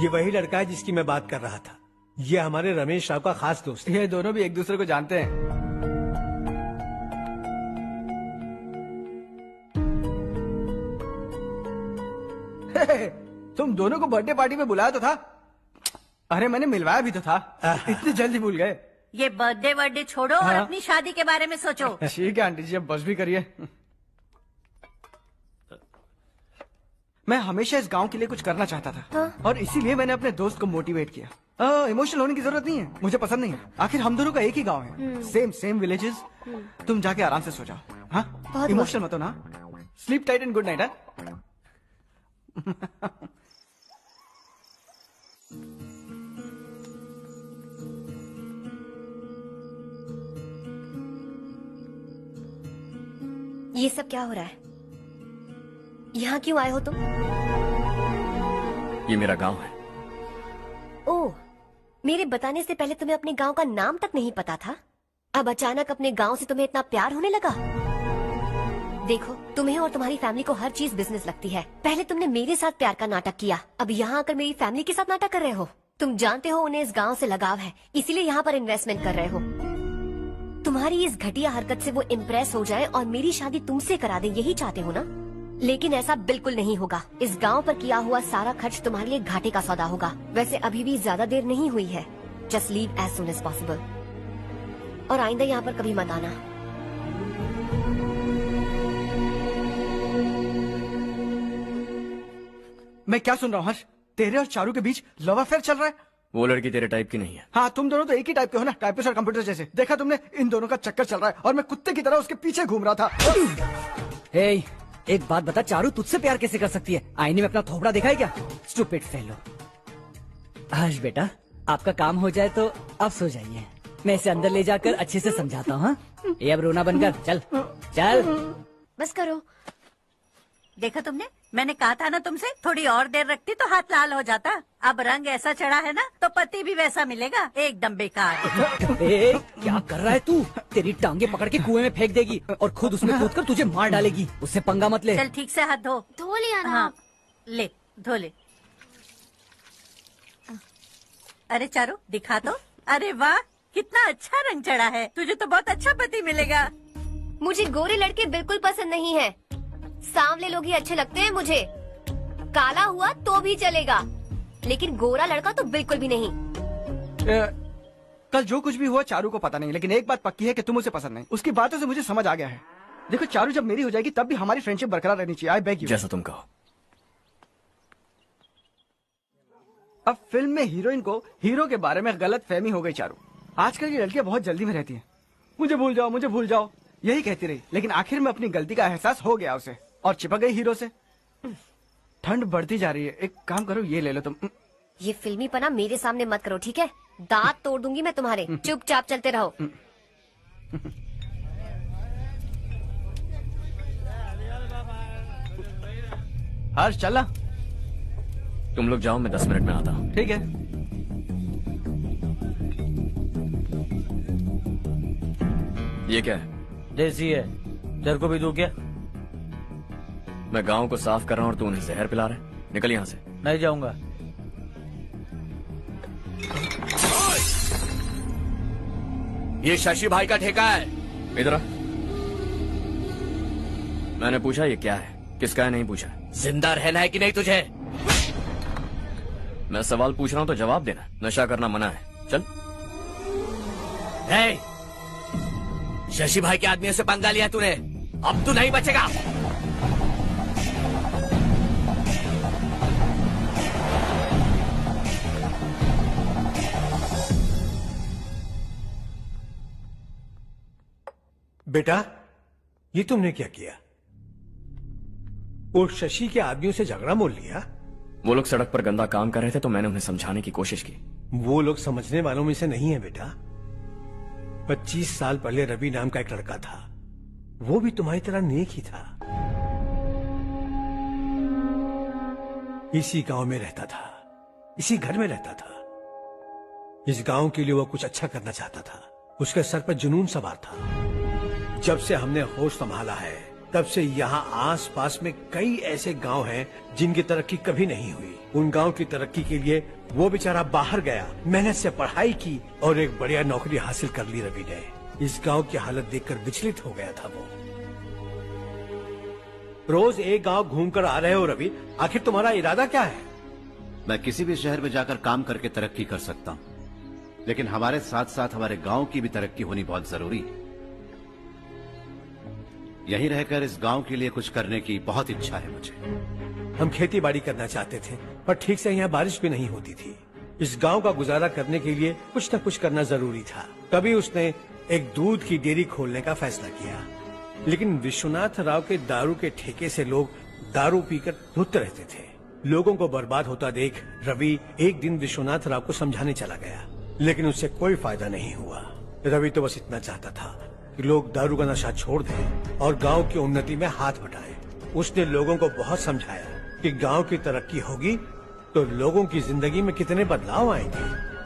ये वही लड़का है जिसकी मैं बात कर रहा था। ये हमारे रमेश राव का खास दोस्त है। ये दोनों भी एक दूसरे को जानते हैं। तुम दोनों को बर्थडे पार्टी में बुलाया तो था। अरे मैंने मिलवाया भी तो था। इतनी जल्दी भूल गए। ये बर्थडे वर्डे छोड़ो और हाँ। अपनी शादी के बारे में सोचो। ठीक है आंटी जी, अब बस भी करिए। मैं हमेशा इस गांव के लिए कुछ करना चाहता था। हाँ? और इसीलिए मैंने अपने दोस्त को मोटिवेट किया। इमोशनल होने की जरूरत नहीं है, मुझे पसंद नहीं है। आखिर हम दोनों का एक ही गांव है, सेम विलेजेस। तुम जाके आराम से सो जाओ। हाँ, इमोशनल मत हो ना। Sleep tight and good night. ये सब क्या हो रहा है? यहाँ क्यों आए हो तुम? ये मेरा गांव है। ओह, मेरे बताने से पहले तुम्हें अपने गांव का नाम तक नहीं पता था? अब अचानक अपने गांव से तुम्हें इतना प्यार होने लगा? देखो, तुम्हें और तुम्हारी फैमिली को हर चीज बिजनेस लगती है। पहले तुमने मेरे साथ प्यार का नाटक किया, अब यहाँ आकर मेरी फैमिली के साथ नाटक कर रहे हो। तुम जानते हो उन्हें इस गांव से लगाव है, इसीलिए यहाँ पर इन्वेस्टमेंट कर रहे हो। तुम्हारी इस घटिया हरकत से वो इम्प्रेस हो जाए और मेरी शादी तुमसे करा दे, यही चाहते हो ना? लेकिन ऐसा बिल्कुल नहीं होगा। इस गांव पर किया हुआ सारा खर्च तुम्हारे लिए घाटे का सौदा होगा। वैसे अभी भी ज्यादा देर नहीं हुई है। Just leave as soon as possible. और आइंदा यहाँ पर कभी मत आना। मैं क्या सुन रहा हूँ हर्ष? तेरे और चारू के बीच लव अफेयर चल रहा है? वो लड़की तेरे टाइप की नहीं है। हाँ, तुम दोनों तो एक ही टाइप के हो ना, टाइपिस्ट और कंप्यूटर जैसे। देखा तुमने, इन दोनों का चक्कर चल रहा है और मैं कुत्ते की तरह उसके पीछे घूम रहा था। हे, एक बात बता, चारू तुझसे प्यार कैसे कर सकती है? आईने में अपना थोबड़ा देखा है क्या? Stupid fellow. हर्ष बेटा, आपका काम हो जाए तो आप सो जाइए। मैं इसे अंदर ले जाकर अच्छे से समझाता हूँ। ये अब रोना बनकर चल चल। बस करो। देखा तुमने, मैंने कहा था ना तुमसे, थोड़ी और देर रखती तो हाथ लाल हो जाता। अब रंग ऐसा चढ़ा है ना तो पति भी वैसा मिलेगा, एकदम बेकार। ए, क्या कर रहा है तू? तेरी टांगे पकड़ के कुएं में फेंक देगी और खुद उसमें कूदकर तुझे मार डालेगी। उससे पंगा मत ले। चल ठीक से हाथ धो। धो लिया ना? हाँ, ले धो ले। अरे चारू दिखा तो। अरे वाह, कितना अच्छा रंग चढ़ा है। तुझे तो बहुत अच्छा पति मिलेगा। मुझे गोरे लड़के बिल्कुल पसंद नहीं है। सांवले लोग ही अच्छे लगते हैं मुझे। काला हुआ तो भी चलेगा, लेकिन गोरा लड़का तो बिल्कुल भी नहीं। कल जो कुछ भी हुआ चारू को पता नहीं, लेकिन एक बात पक्की है कि तुम उसे पसंद नहीं। उसकी बातों से मुझे समझ आ गया है। देखो चारू जब मेरी हो जाएगी तब भी हमारी फ्रेंडशिप बरकरार रहनी चाहिए। I beg you. जैसा तुम कहो। अब फिल्म में हीरोइन को हीरो के बारे में गलत फहमी हो गई चारू। आजकल की लड़कियां बहुत जल्दी में रहती हैं। मुझे भूल जाओ, मुझे भूल जाओ, यही कहती रही, लेकिन आखिर में अपनी गलती का एहसास हो गया उसे और चिपक गई हीरो से। ठंड बढ़ती जा रही है, एक काम करो ये ले लो तुम। ये फिल्मी पना मेरे सामने मत करो, ठीक है? दांत तोड़ दूंगी मैं तुम्हारे। चुपचाप चलते रहो। हर्ष चलना। तुम लोग जाओ, मैं 10 मिनट में आता हूँ। ठीक है। ये क्या है? देसी है, तेरे को भी दूं क्या? मैं गांव को साफ कर रहा हूँ और तू उन्हें जहर पिला रहा है। निकल यहाँ से। नहीं जाऊंगा। ये शशि भाई का ठेका है। इधर आ। मैंने पूछा ये क्या है, किसका है नहीं पूछा। जिंदा रहना है कि नहीं तुझे? मैं सवाल पूछ रहा हूँ तो जवाब देना। नशा करना मना है। चल। हे, शशि भाई के आदमियों से पंगा लिया तूने, अब तू नहीं बचेगा। बेटा, ये तुमने क्या किया? वो शशि के आदमियों से झगड़ा मोल लिया? वो लोग सड़क पर गंदा काम कर रहे थे तो मैंने उन्हें समझाने की कोशिश की। वो लोग समझने वालों में से नहीं है बेटा। 25 साल पहले रवि नाम का एक लड़का था, वो भी तुम्हारी तरह नेक ही था। इसी गांव में रहता था, इसी घर में रहता था। इस गांव के लिए वो कुछ अच्छा करना चाहता था। उसके सर पर जुनून सवार था। जब से हमने होश संभाला है तब से यहाँ आस पास में कई ऐसे गांव हैं जिनकी तरक्की कभी नहीं हुई। उन गांव की तरक्की के लिए वो बेचारा बाहर गया, मेहनत से पढ़ाई की और एक बढ़िया नौकरी हासिल कर ली रवि ने। इस गांव की हालत देखकर विचलित हो गया था वो। रोज एक गांव घूमकर आ रहे हो रवि, आखिर तुम्हारा इरादा क्या है? मैं किसी भी शहर में जाकर काम करके तरक्की कर सकता हूँ, लेकिन हमारे साथ साथ हमारे गांव की भी तरक्की होनी बहुत जरूरी है। यहीं रहकर इस गांव के लिए कुछ करने की बहुत इच्छा है मुझे। हम खेती बाड़ी करना चाहते थे, पर ठीक से यहाँ बारिश भी नहीं होती थी। इस गांव का गुजारा करने के लिए कुछ न कुछ करना जरूरी था। तभी उसने एक दूध की डेयरी खोलने का फैसला किया। लेकिन विश्वनाथ राव के दारू के ठेके से लोग दारू पीकर धुत रहते थे। लोगों को बर्बाद होता देख रवि एक दिन विश्वनाथ राव को समझाने चला गया, लेकिन उससे कोई फायदा नहीं हुआ। रवि तो बस इतना चाहता था कि लोग दारू का नशा छोड़ दें और गांव की उन्नति में हाथ बटाएं। उसने लोगों को बहुत समझाया कि गांव की तरक्की होगी तो लोगों की जिंदगी में कितने बदलाव आएंगे,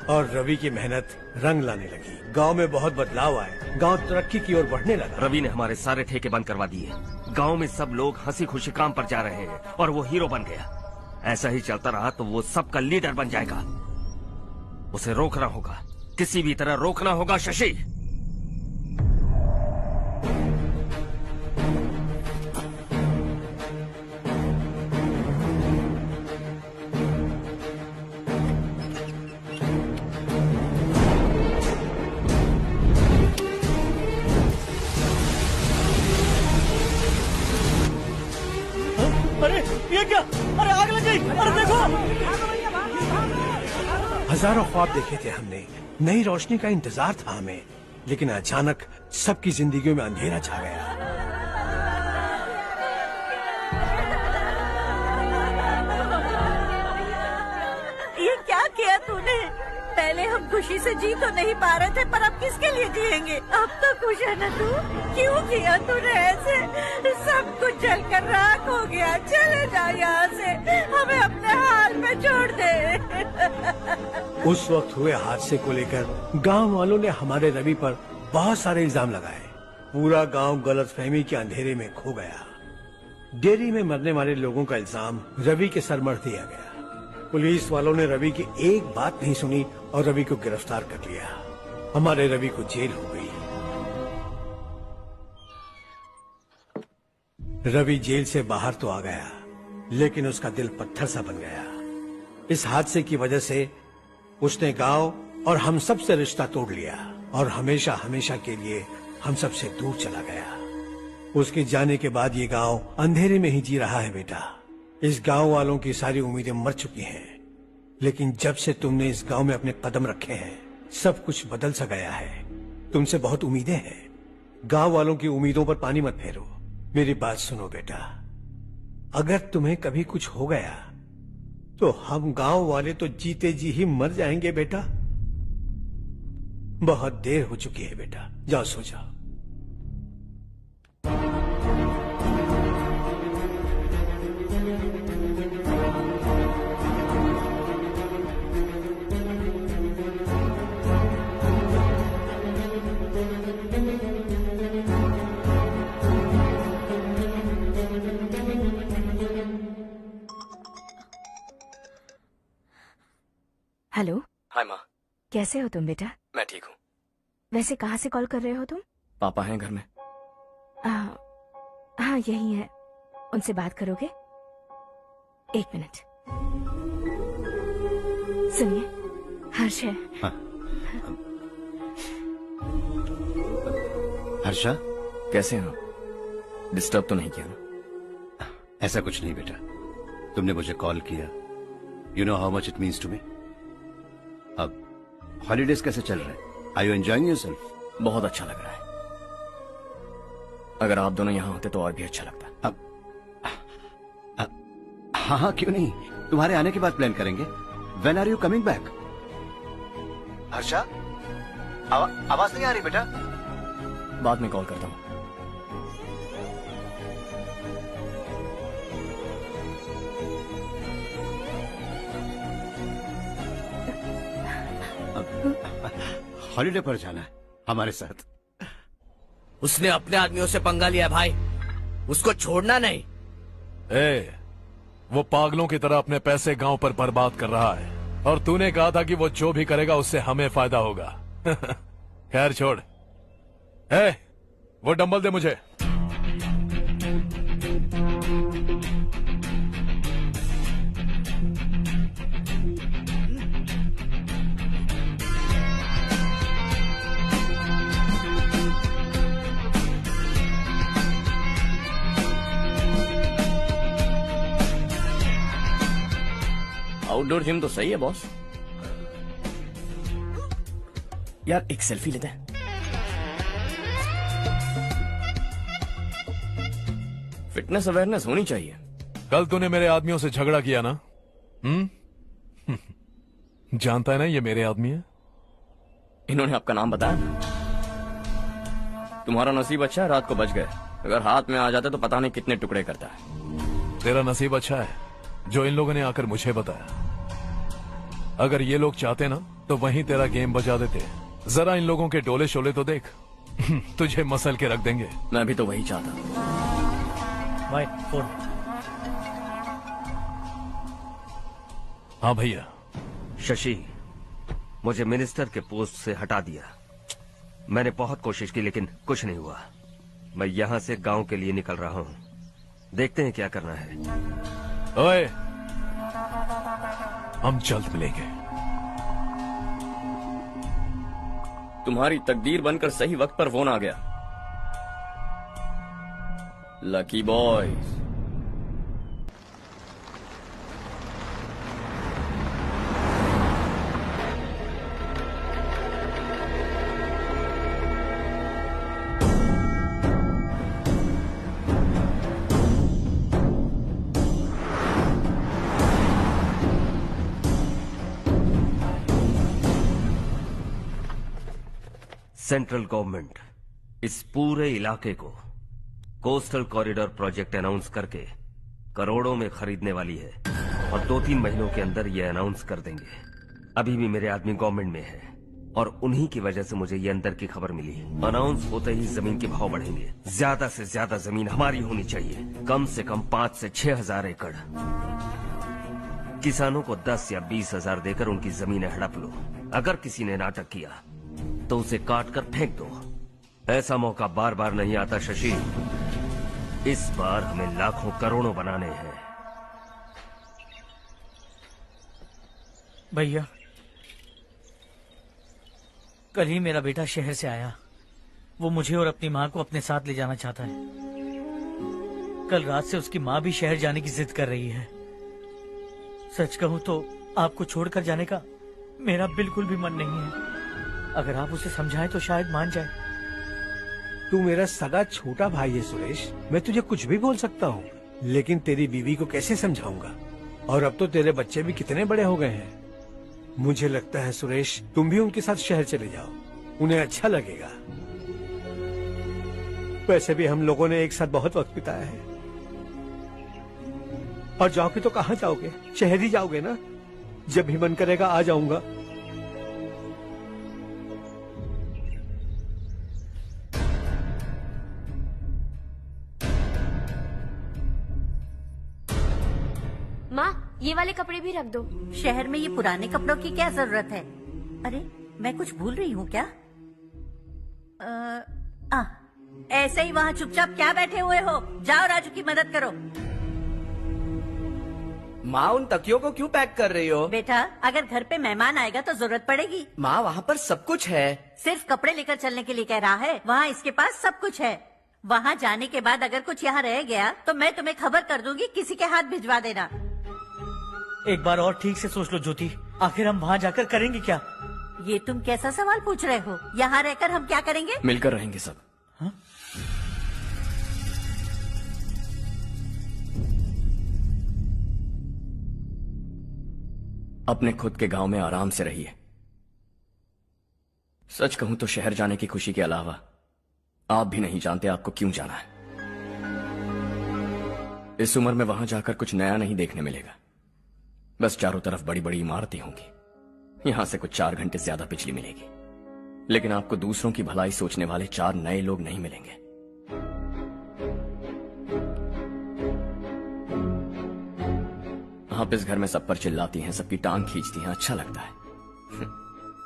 और रवि की मेहनत रंग लाने लगी। गांव में बहुत बदलाव आए, गांव तरक्की की ओर बढ़ने लगा। रवि ने हमारे सारे ठेके बंद करवा दिए। गांव में सब लोग हंसी खुशी काम पर जा रहे हैं और वो हीरो बन गया। ऐसा ही चलता रहा तो वो सबका लीडर बन जाएगा। उसे रोकना होगा, किसी भी तरह रोकना होगा शशि। अरे ये क्या? अरे आग लग गई! अरे देखो! हजारों ख्वाब देखे थे हमने, नई रोशनी का इंतजार था हमें, लेकिन अचानक सबकी जिंदगियों में अंधेरा छा गया। ये क्या किया तूने? पहले हम खुशी से जी तो नहीं पा रहे थे, पर अब किसके लिए जिएंगे? अब तो खुश है ना तू? क्यों किया तूने ऐसे? सब कुछ जलकर राख हो गया। चले जा यहाँ से, हमें अपने हाल में छोड़ दे। उस वक्त हुए हादसे को लेकर गांव वालों ने हमारे रवि पर बहुत सारे इल्जाम लगाए। पूरा गांव गलतफहमी के अंधेरे में खो गया। डेयरी में मरने वाले लोगों का इल्जाम रवि के सर मढ़ दिया गया। पुलिस वालों ने रवि की एक बात नहीं सुनी और रवि को गिरफ्तार कर लिया। हमारे रवि को जेल हो गई। रवि जेल से बाहर तो आ गया, लेकिन उसका दिल पत्थर सा बन गया। इस हादसे की वजह से उसने गांव और हम सब से रिश्ता तोड़ लिया और हमेशा हमेशा के लिए हम सब से दूर चला गया। उसके जाने के बाद ये गांव अंधेरे में ही जी रहा है बेटा। इस गांव वालों की सारी उम्मीदें मर चुकी हैं, लेकिन जब से तुमने इस गांव में अपने कदम रखे हैं सब कुछ बदल सा गया है। तुमसे बहुत उम्मीदें हैं। गांव वालों की उम्मीदों पर पानी मत फेरो। मेरी बात सुनो बेटा, अगर तुम्हें कभी कुछ हो गया तो हम गांव वाले तो जीते जी ही मर जाएंगे बेटा। बहुत देर हो चुकी है बेटा, जाओ सो जाओ। हेलो। हाय माँ। कैसे हो तुम बेटा? मैं ठीक हूँ। वैसे कहाँ से कॉल कर रहे हो तुम? पापा हैं घर में। हाँ यही है। उनसे बात करोगे? एक मिनट। सुनिए, हर्ष है। हाँ। हर्षा, कैसे हो? डिस्टर्ब तो नहीं किया ना? ऐसा कुछ नहीं बेटा, तुमने मुझे कॉल किया। You know how much it means to me. अब हॉलीडेज कैसे चल रहे हैं? Are you enjoying yourself? बहुत अच्छा लग रहा है। अगर आप दोनों यहाँ होते तो और भी अच्छा लगता। हाँ हाँ, क्यों नहीं, तुम्हारे आने के बाद प्लान करेंगे। When are you coming back? Harsha, आवाज नहीं आ रही बेटा। बाद में कॉल करता हूँ। हॉलीडे पर जाना है हमारे साथ। उसने अपने आदमियों से पंगा लिया भाई, उसको छोड़ना नहीं। वो पागलों की तरह अपने पैसे गांव पर बर्बाद कर रहा है और तूने कहा था कि वो जो भी करेगा उससे हमें फायदा होगा। खैर छोड़। वो डंबल दे मुझे। आउटडोर जिम तो सही है बॉस। यार एक सेल्फी लेते हैं। फिटनेस अवेयरनेस होनी चाहिए। कल तूने मेरे आदमियों से झगड़ा किया ना? जानता है ना ये मेरे आदमी है। इन्होंने आपका नाम बताया? तुम्हारा नसीब अच्छा है रात को बच गए, अगर हाथ में आ जाते तो पता नहीं कितने टुकड़े करता है। तेरा नसीब अच्छा है जो इन लोगों ने आकर मुझे बताया। अगर ये लोग चाहते ना तो वहीं तेरा गेम बजा देते। जरा इन लोगों के डोले शोले तो देख। तुझे मसल के रख देंगे। मैं भी तो वही चाहता। भाई फोन। हाँ भैया। शशि, मुझे मिनिस्टर के पोस्ट से हटा दिया। मैंने बहुत कोशिश की लेकिन कुछ नहीं हुआ। मैं यहाँ से गांव के लिए निकल रहा हूँ। देखते हैं क्या करना है। ओए, हम जल्द मिलेंगे। तुम्हारी तकदीर बनकर सही वक्त पर फोन आ गया। Lucky boys. सेंट्रल गवर्नमेंट इस पूरे इलाके को कोस्टल कॉरिडोर प्रोजेक्ट अनाउंस करके करोड़ों में खरीदने वाली है और 2-3 महीनों के अंदर ये अनाउंस कर देंगे। अभी भी मेरे आदमी गवर्नमेंट में है और उन्हीं की वजह से मुझे ये अंदर की खबर मिली। अनाउंस होते ही जमीन के भाव बढ़ेंगे। ज्यादा से ज्यादा जमीन हमारी होनी चाहिए, कम से कम 5 से 6 हजार एकड़। किसानों को 10 या 20 हजार देकर उनकी जमीनें हड़प लो। अगर किसी ने नाटक किया तो उसे काट कर फेंक दो। ऐसा मौका बार बार नहीं आता शशि। इस बार हमें लाखों करोड़ों बनाने हैं। भैया, कल ही मेरा बेटा शहर से आया। वो मुझे और अपनी माँ को अपने साथ ले जाना चाहता है। कल रात से उसकी माँ भी शहर जाने की जिद कर रही है। सच कहूँ तो आपको छोड़कर जाने का मेरा बिल्कुल भी मन नहीं है। अगर आप उसे समझाएं तो शायद मान जाए। तू मेरा सगा छोटा भाई है सुरेश, मैं तुझे कुछ भी बोल सकता हूँ, लेकिन तेरी बीवी को कैसे समझाऊंगा? और अब तो तेरे बच्चे भी कितने बड़े हो गए हैं। मुझे लगता है सुरेश, तुम भी उनके साथ शहर चले जाओ, उन्हें अच्छा लगेगा। वैसे भी हम लोगों ने एक साथ बहुत वक्त बिताया है। और जाओगे तो कहाँ जाओगे? शहर ही जाओगे ना? जब भी मन करेगा आ जाऊंगा। माँ, ये वाले कपड़े भी रख दो। शहर में ये पुराने कपड़ों की क्या जरूरत है? अरे मैं कुछ भूल रही हूँ क्या? ऐसे ही वहाँ चुपचाप क्या बैठे हुए हो? जाओ राजू की मदद करो। माँ, उन तकियों को क्यों पैक कर रही हो? बेटा, अगर घर पे मेहमान आएगा तो जरूरत पड़ेगी। माँ, वहाँ पर सब कुछ है। सिर्फ कपड़े लेकर चलने के लिए कह रहा है? वहाँ इसके पास सब कुछ है। वहाँ जाने के बाद अगर कुछ यहाँ रह गया तो मैं तुम्हें खबर कर दूंगी, किसी के हाथ भिजवा देना। एक बार और ठीक से सोच लो ज्योति, आखिर हम वहाँ जाकर करेंगे क्या? ये तुम कैसा सवाल पूछ रहे हो? यहाँ रहकर हम क्या करेंगे? मिलकर रहेंगे सब। हाँ? अपने खुद के गांव में आराम से रहिए। सच कहूं तो शहर जाने की खुशी के अलावा आप भी नहीं जानते आपको क्यों जाना है। इस उम्र में वहां जाकर कुछ नया नहीं देखने मिलेगा। बस चारों तरफ बड़ी बड़ी इमारतें होंगी। यहां से कुछ 4 घंटे ज्यादा बिजली मिलेगी, लेकिन आपको दूसरों की भलाई सोचने वाले 4 नए लोग नहीं मिलेंगे। आप इस घर में सब पर चिल्लाती हैं, सबकी टांग खींचती हैं, अच्छा लगता है।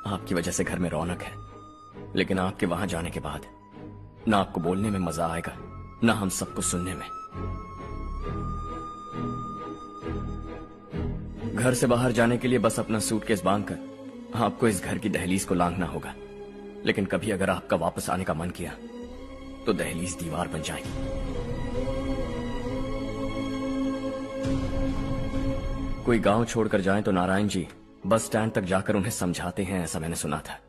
आपकी वजह से घर में रौनक है, लेकिन आपके वहां जाने के बाद ना आपको बोलने में मजा आएगा, ना हम सबको सुनने में। घर से बाहर जाने के लिए बस अपना सूटकेस बांधकर आपको इस घर की दहलीज को लांघना होगा। लेकिन कभी अगर आपका वापस आने का मन किया तो दहलीज दीवार बन जाएगी। कोई गांव छोड़कर जाए तो नारायण जी बस स्टैंड तक जाकर उन्हें समझाते हैं, ऐसा मैंने सुना था।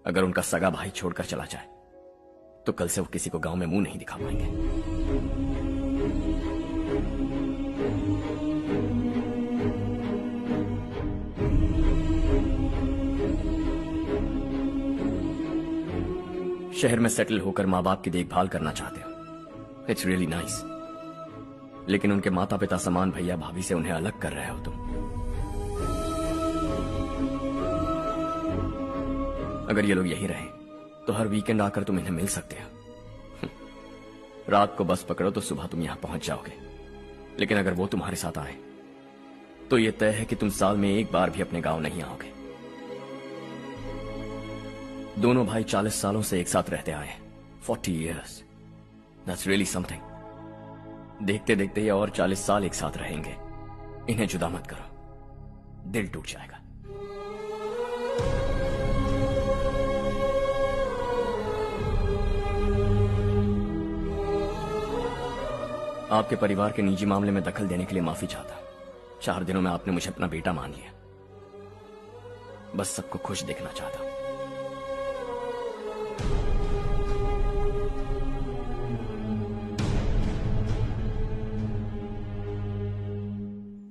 अगर उनका सगा भाई छोड़कर चला जाए तो कल से वो किसी को गांव में मुंह नहीं दिखा पाएंगे। शहर में सेटल होकर माँ बाप की देखभाल करना चाहते हो, इट्स रियली नाइस। लेकिन उनके माता पिता समान भैया भाभी से उन्हें अलग कर रहे हो तुम। अगर ये लोग यही रहे तो हर वीकेंड आकर तुम इन्हें मिल सकते हो। रात को बस पकड़ो तो सुबह तुम यहां पहुंच जाओगे। लेकिन अगर वो तुम्हारे साथ आए तो ये तय है कि तुम साल में एक बार भी अपने गांव नहीं आओगे। दोनों भाई 40 सालों से एक साथ रहते आए, 40 years, that's really something। देखते देखते ये और 40 साल एक साथ रहेंगे। इन्हें जुदा मत करो, दिल टूट जाएगा। आपके परिवार के निजी मामले में दखल देने के लिए माफी चाहता। 4 दिनों में आपने मुझे अपना बेटा मान लिया। बस सबको खुश देखना चाहता।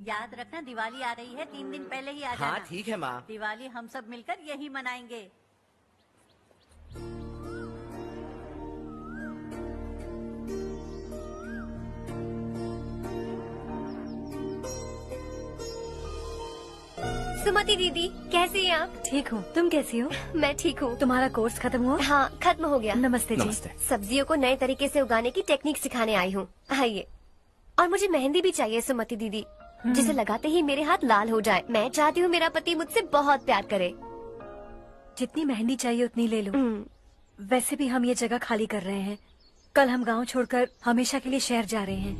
याद रखना, दिवाली आ रही है, 3 दिन पहले ही आ जाना। हाँ ठीक है माँ। दिवाली हम सब मिलकर यही मनाएंगे। सुमति दीदी, कैसी हैं आप? ठीक हूँ, तुम कैसी हो? मैं ठीक हूँ। तुम्हारा कोर्स खत्म हुआ? हाँ, खत्म हो गया। नमस्ते जी। नमस्ते। सब्जियों को नए तरीके से उगाने की टेक्निक सिखाने आई हूँ। आइए। और मुझे मेहंदी भी चाहिए सुमति दीदी, जिसे लगाते ही मेरे हाथ लाल हो जाए। मैं चाहती हूँ मेरा पति मुझसे बहुत प्यार करे। जितनी मेहंदी चाहिए उतनी ले लो। वैसे भी हम ये जगह खाली कर रहे हैं। कल हम गांव छोड़कर हमेशा के लिए शहर जा रहे हैं।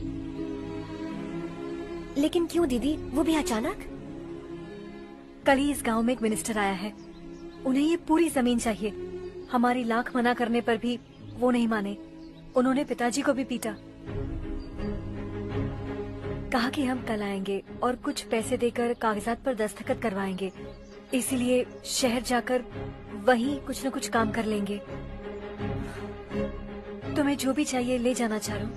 लेकिन क्यों दीदी, वो भी अचानक? कल ही इस गांव में एक मिनिस्टर आया है, उन्हें ये पूरी जमीन चाहिए। हमारी लाख मना करने पर भी वो नहीं माने। उन्होंने पिताजी को भी पीटा। कहा कि हम कल आएंगे और कुछ पैसे देकर कागजात पर दस्तखत करवाएंगे। इसीलिए शहर जाकर वहीं कुछ न कुछ काम कर लेंगे। तुम्हें जो भी चाहिए ले जाना चारू।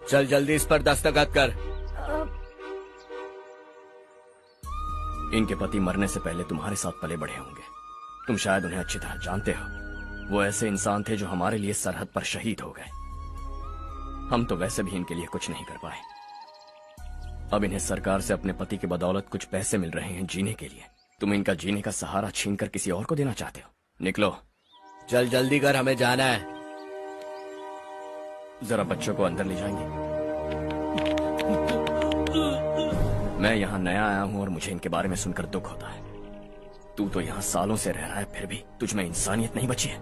चल जल्दी इस पर दस्तखत कर। इनके पति मरने से पहले तुम्हारे साथ पले बढ़े होंगे। तुम शायद उन्हें अच्छी तरह जानते हो। वो ऐसे इंसान थे जो हमारे लिए सरहद पर शहीद हो गए। हम तो वैसे भी इनके लिए कुछ नहीं कर पाए। अब इन्हें सरकार से अपने पति की बदौलत कुछ पैसे मिल रहे हैं जीने के लिए। तुम इनका जीने का सहारा छीनकर किसी और को देना चाहते हो। निकलो। चल जल्दी कर, हमें जाना है। जरा बच्चों को अंदर ले जाएंगे। मैं यहाँ नया आया हूँ और मुझे इनके बारे में सुनकर दुख होता है। तू तो यहाँ सालों से रह रहा है, फिर भी तुझ में इंसानियत नहीं बची है।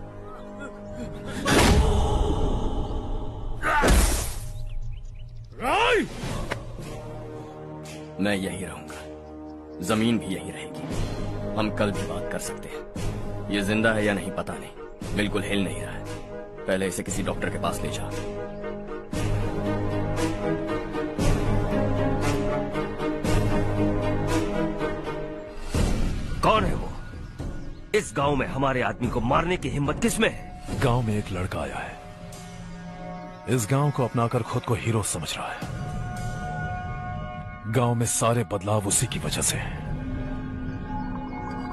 मैं यहीं रहूंगा, जमीन भी यहीं रहेगी। हम कल भी बात कर सकते हैं। ये जिंदा है या नहीं पता नहीं, बिल्कुल हिल नहीं रहा है। पहले इसे किसी डॉक्टर के पास ले जा। कौन है वो? इस गांव में हमारे आदमी को मारने की हिम्मत किसमें है? गांव में एक लड़का आया है, इस गांव को अपनाकर खुद को हीरो समझ रहा है। गांव में सारे बदलाव उसी की वजह से हैं।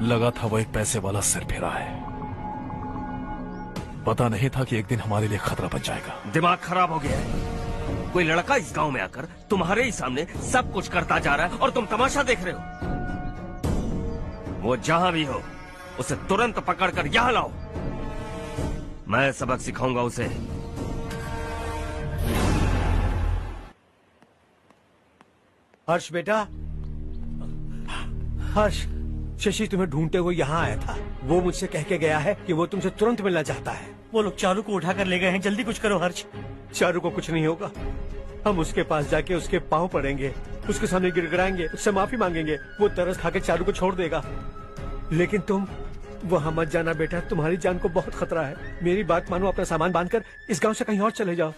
लगा था वो एक पैसे वाला सिरफिरा है। पता नहीं था कि एक दिन हमारे लिए खतरा बच जाएगा। दिमाग खराब हो गया है। कोई लड़का इस गांव में आकर तुम्हारे ही सामने सब कुछ करता जा रहा है और तुम तमाशा देख रहे हो। वो जहां भी हो उसे तुरंत पकड़कर यहां लाओ। मैं सबक सिखाऊंगा उसे। हर्ष बेटा, हर्ष, शशि तुम्हें ढूंढते हुए यहाँ आया था। वो मुझसे कह के गया है कि वो तुमसे तुरंत मिलना चाहता है। वो लोग चारू को उठाकर ले गए हैं, जल्दी कुछ करो हर्ष। चारू को कुछ नहीं होगा। हम उसके पास जाके उसके पांव पड़ेंगे, उसके सामने गिड़गिड़ाएंगे, उससे माफी मांगेंगे। वो तरस खा के चारू को छोड़ देगा। लेकिन तुम वहां मत जाना बेटा, तुम्हारी जान को बहुत खतरा है। मेरी बात मानो, अपना सामान बांधकर इस गांव से कहीं और चले जाओ।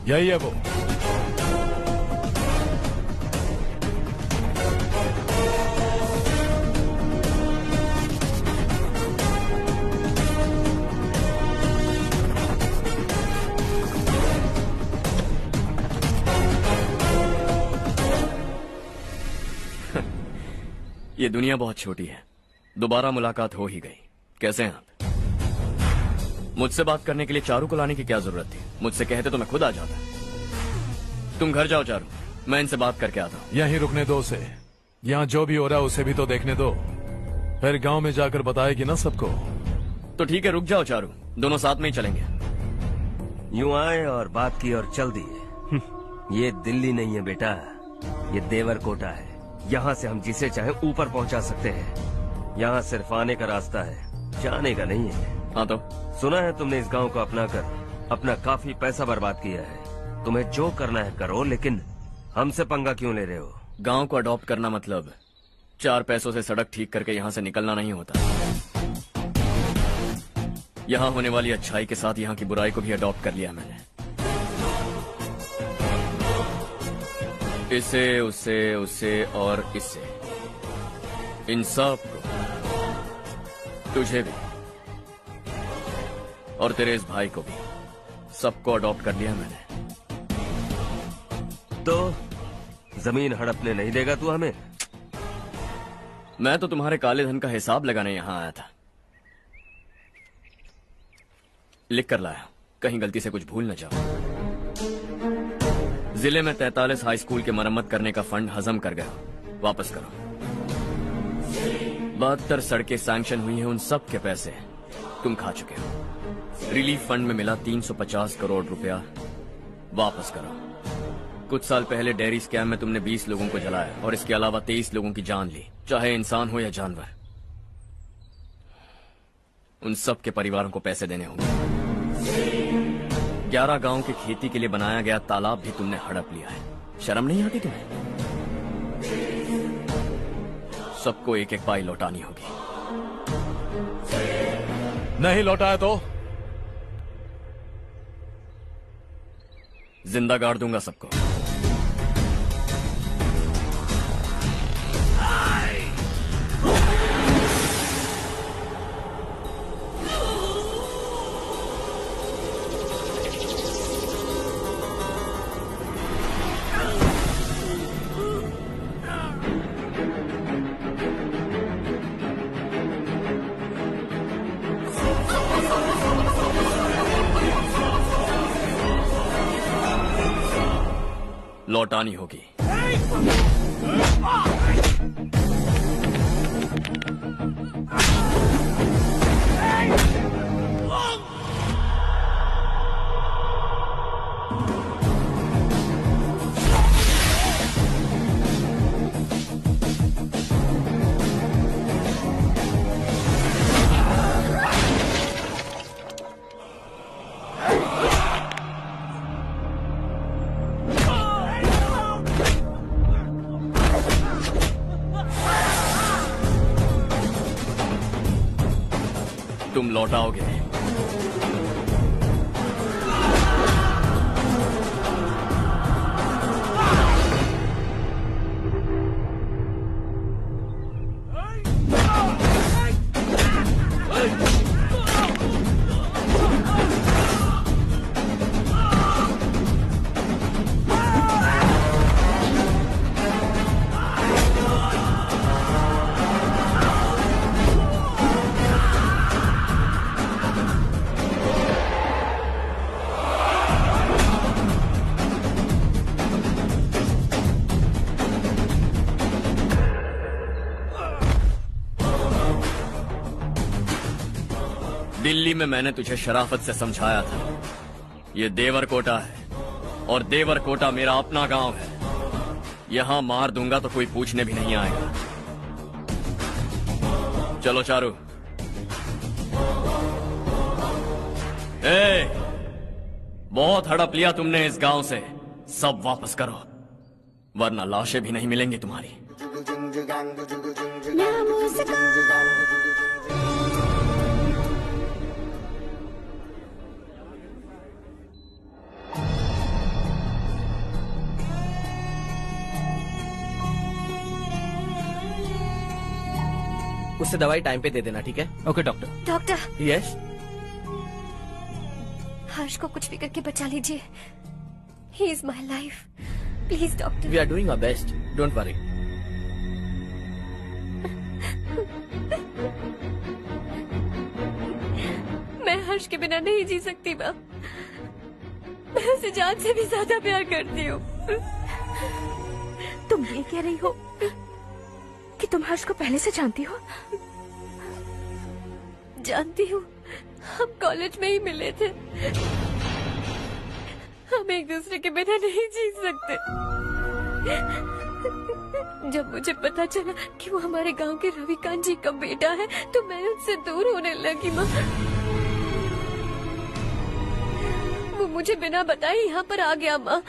यही है वो। ये दुनिया बहुत छोटी है। दोबारा मुलाकात हो ही गई। कैसे हैं आप? मुझसे बात करने के लिए चारू को लाने की क्या जरूरत थी? मुझसे कहते तो मैं खुद आ जाता। तुम घर जाओ चारू, मैं इनसे बात करके आता हूँ। यहीं रुकने दो उसे। यहाँ जो भी हो रहा है उसे भी तो देखने दो। फिर गांव में जाकर बताएगी ना सबको। तो ठीक है, रुक जाओ चारू, दोनों साथ में ही चलेंगे। यूं आए और बात की और चल दिए। ये दिल्ली नहीं है बेटा, ये देवरकोटा है। यहाँ से हम जिसे चाहे ऊपर पहुँचा सकते हैं। यहाँ सिर्फ आने का रास्ता है, जाने का नहीं है। हाँ तो सुना है तुमने इस गांव को अपना कर अपना काफी पैसा बर्बाद किया है। तुम्हें जो करना है करो, लेकिन हमसे पंगा क्यों ले रहे हो? गांव को अडॉप्ट करना मतलब 4 पैसों से सड़क ठीक करके यहाँ से निकलना नहीं होता। यहाँ होने वाली अच्छाई के साथ यहाँ की बुराई को भी अडॉप्ट कर लिया मैंने। इसे, उसे और इससे, इन सब को, तुझे भी और तेरे इस भाई को भी, सबको अडॉप्ट कर लिया मैंने। तो जमीन हड़पने नहीं देगा तू हमें? मैं तो तुम्हारे काले धन का हिसाब लगाने यहाँ आया था। लिख कर लाया, कहीं गलती से कुछ भूल न जाओ। जिले में 43 हाई स्कूल के मरम्मत करने का फंड हजम कर गया, वापस करो। 72 सड़कें सैंक्शन हुई हैं, उन सब के पैसे तुम खा चुके हो। रिलीफ फंड में मिला 350 करोड़ रुपया, वापस करो। कुछ साल पहले डेयरी स्कैम में तुमने 20 लोगों को जलाया और इसके अलावा 23 लोगों की जान ली, चाहे इंसान हो या जानवर। उन सब के परिवारों को पैसे देने होंगे। 11 गांव की खेती के लिए बनाया गया तालाब भी तुमने हड़प लिया है। शर्म नहीं आती तुम्हें? सबको एक एक पाई लौटानी होगी। नहीं लौटाया तो जिंदा गाड़ दूंगा सबको। लौटानी होगी। तुम लौटाओगे। दिल्ली में मैंने तुझे शराफत से समझाया था, ये देवरकोटा है और देवरकोटा मेरा अपना गांव है। यहां मार दूंगा तो कोई पूछने भी नहीं आएगा। चलो चारू। बहुत हड़प लिया तुमने इस गांव से, सब वापस करो वरना लाशें भी नहीं मिलेंगी तुम्हारी। उससे दवाई टाइम पे दे देना, ठीक है? Okay doctor. Doctor. Yes. Harsh को कुछ भी करके बचा लीजिए। He is my life, please doctor. We are doing our best, don't worry. मैं हर्ष के बिना नहीं जी सकती माँ। मैं उसे जान से भी ज्यादा प्यार करती हूँ। तुम ये कह रही हो कि तुम हर्ष को पहले से जानती हो? जानती हूँ, हम कॉलेज में ही मिले थे। हम एक दूसरे के बिना नहीं जी सकते। जब मुझे पता चला कि वो हमारे गांव के रविकांत जी का बेटा है तो मैं उनसे दूर होने लगी माँ। वो मुझे बिना बताए यहाँ पर आ गया माँ।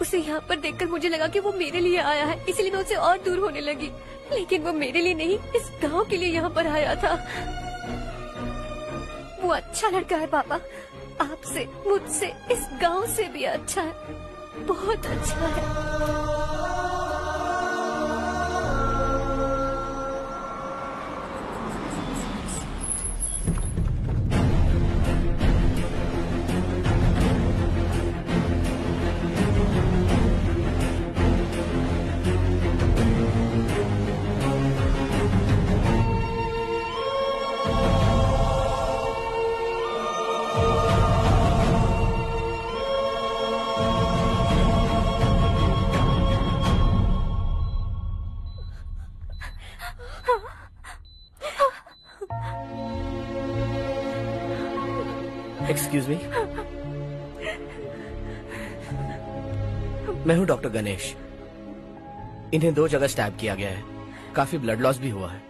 उसे यहाँ पर देखकर मुझे लगा कि वो मेरे लिए आया है, इसलिए मैं उससे और दूर होने लगी। लेकिन वो मेरे लिए नहीं, इस गांव के लिए यहाँ पर आया था। वो अच्छा लड़का है पापा, आपसे, मुझसे, इस गांव से भी अच्छा है, बहुत अच्छा है। एक्सक्यूज मी, मैं हूं डॉक्टर गणेश। इन्हें 2 जगह स्टैब किया गया है, काफी ब्लड लॉस भी हुआ है।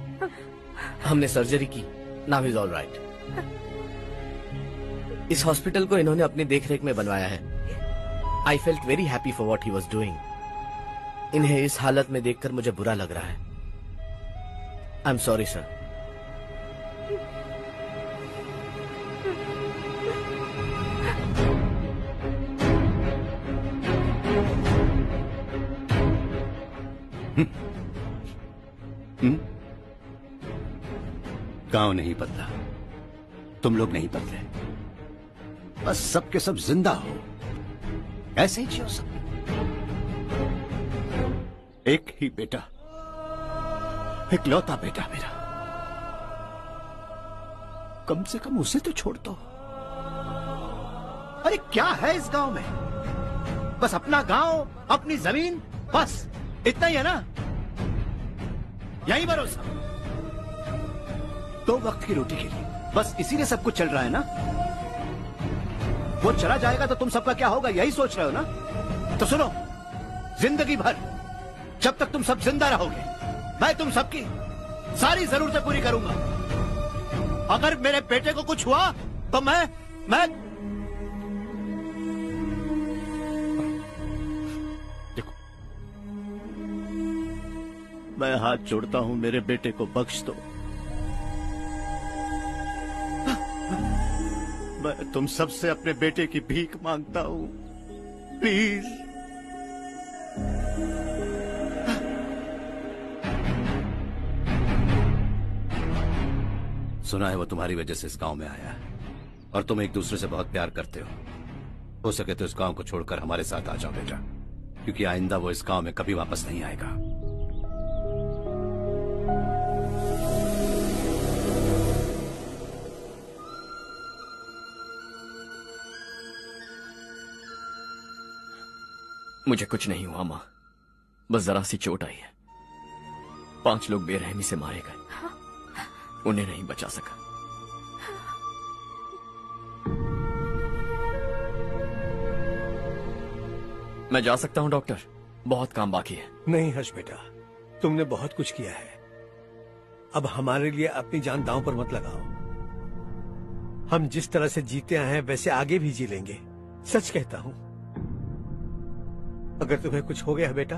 हमने सर्जरी की, नाउ इज ऑल राइट। इस हॉस्पिटल को इन्होंने अपनी देखरेख में बनवाया है। I felt very happy for what he was doing. इन्हें इस हालत में देखकर मुझे बुरा लग रहा है। I am sorry sir. गांव नहीं बदला, तुम लोग नहीं बदले, बस सब के सब जिंदा हो, ऐसे ही जियो सब। एक ही बेटा, इकलौता बेटा मेरा, कम से कम उसे तो छोड़ दो। अरे क्या है इस गांव में? बस अपना गांव, अपनी जमीन, बस इतना ही है ना? यही भरोसा, 2 वक्त की रोटी के लिए, बस इसीलिए सब कुछ चल रहा है ना? वो चला जाएगा तो तुम सबका क्या होगा, यही सोच रहे हो ना? तो सुनो, जिंदगी भर जब तक तुम सब जिंदा रहोगे, मैं तुम सबकी सारी जरूरतें पूरी करूंगा। अगर मेरे बेटे को कुछ हुआ तो मैं मैं हाथ जोड़ता हूं, मेरे बेटे को बख्श दो। मैं तुम सबसे अपने बेटे की भीख मांगता हूं, प्लीज। सुना है वो तुम्हारी वजह से इस गांव में आया है और तुम एक दूसरे से बहुत प्यार करते हो सके तो इस गांव को छोड़कर हमारे साथ आ जाओ बेटा, क्योंकि आइंदा वो इस गांव में कभी वापस नहीं आएगा। मुझे कुछ नहीं हुआ माँ, बस जरा सी चोट आई है। 5 लोग बेरहमी से मारे गए, उन्हें नहीं बचा सका। मैं जा सकता हूँ डॉक्टर, बहुत काम बाकी है। नहीं हर्ष बेटा, तुमने बहुत कुछ किया है, अब हमारे लिए अपनी जान दांव पर मत लगाओ। हम जिस तरह से जीते आए हैं वैसे आगे भी जी लेंगे, सच कहता हूँ। अगर तुम्हें कुछ हो गया बेटा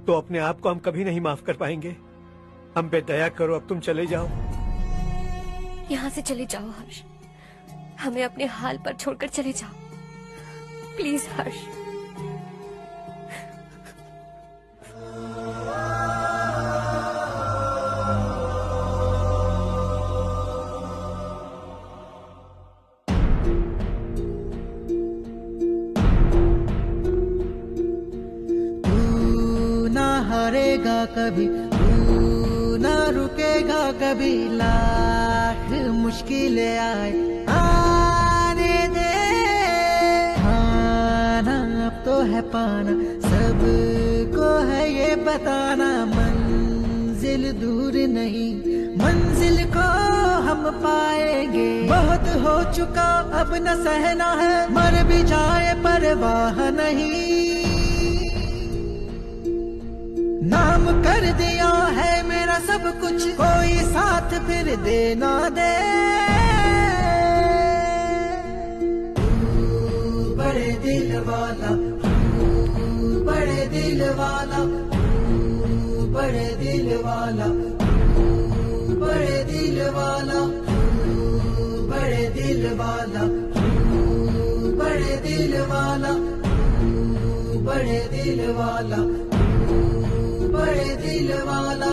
तो अपने आप को हम कभी नहीं माफ कर पाएंगे। हम पे दया करो, अब तुम चले जाओ। यहाँ से चले जाओ हर्ष, हमें अपने हाल पर छोड़कर चले जाओ, प्लीज हर्ष। हारेगा कभी, तू ना रुकेगा कभी, लाख मुश्किलें आए आने दे। खाना अब तो है पाना, सबको है ये बताना, मंजिल दिल दूर नहीं, मंजिल को हम पाएंगे। बहुत हो चुका अब न सहना है, मर भी जाए परवाह नहीं। नाम कर दिया है मेरा सब कुछ, कोई साथ फिर दे ना दे। बड़े दिल वाला, बड़े दिल वाला, बड़े दिल वाला, बड़े दिल वाला, बड़े दिल वाला, बड़े दिल वाला, बड़े दिल वाला, बड़े दिल वाला।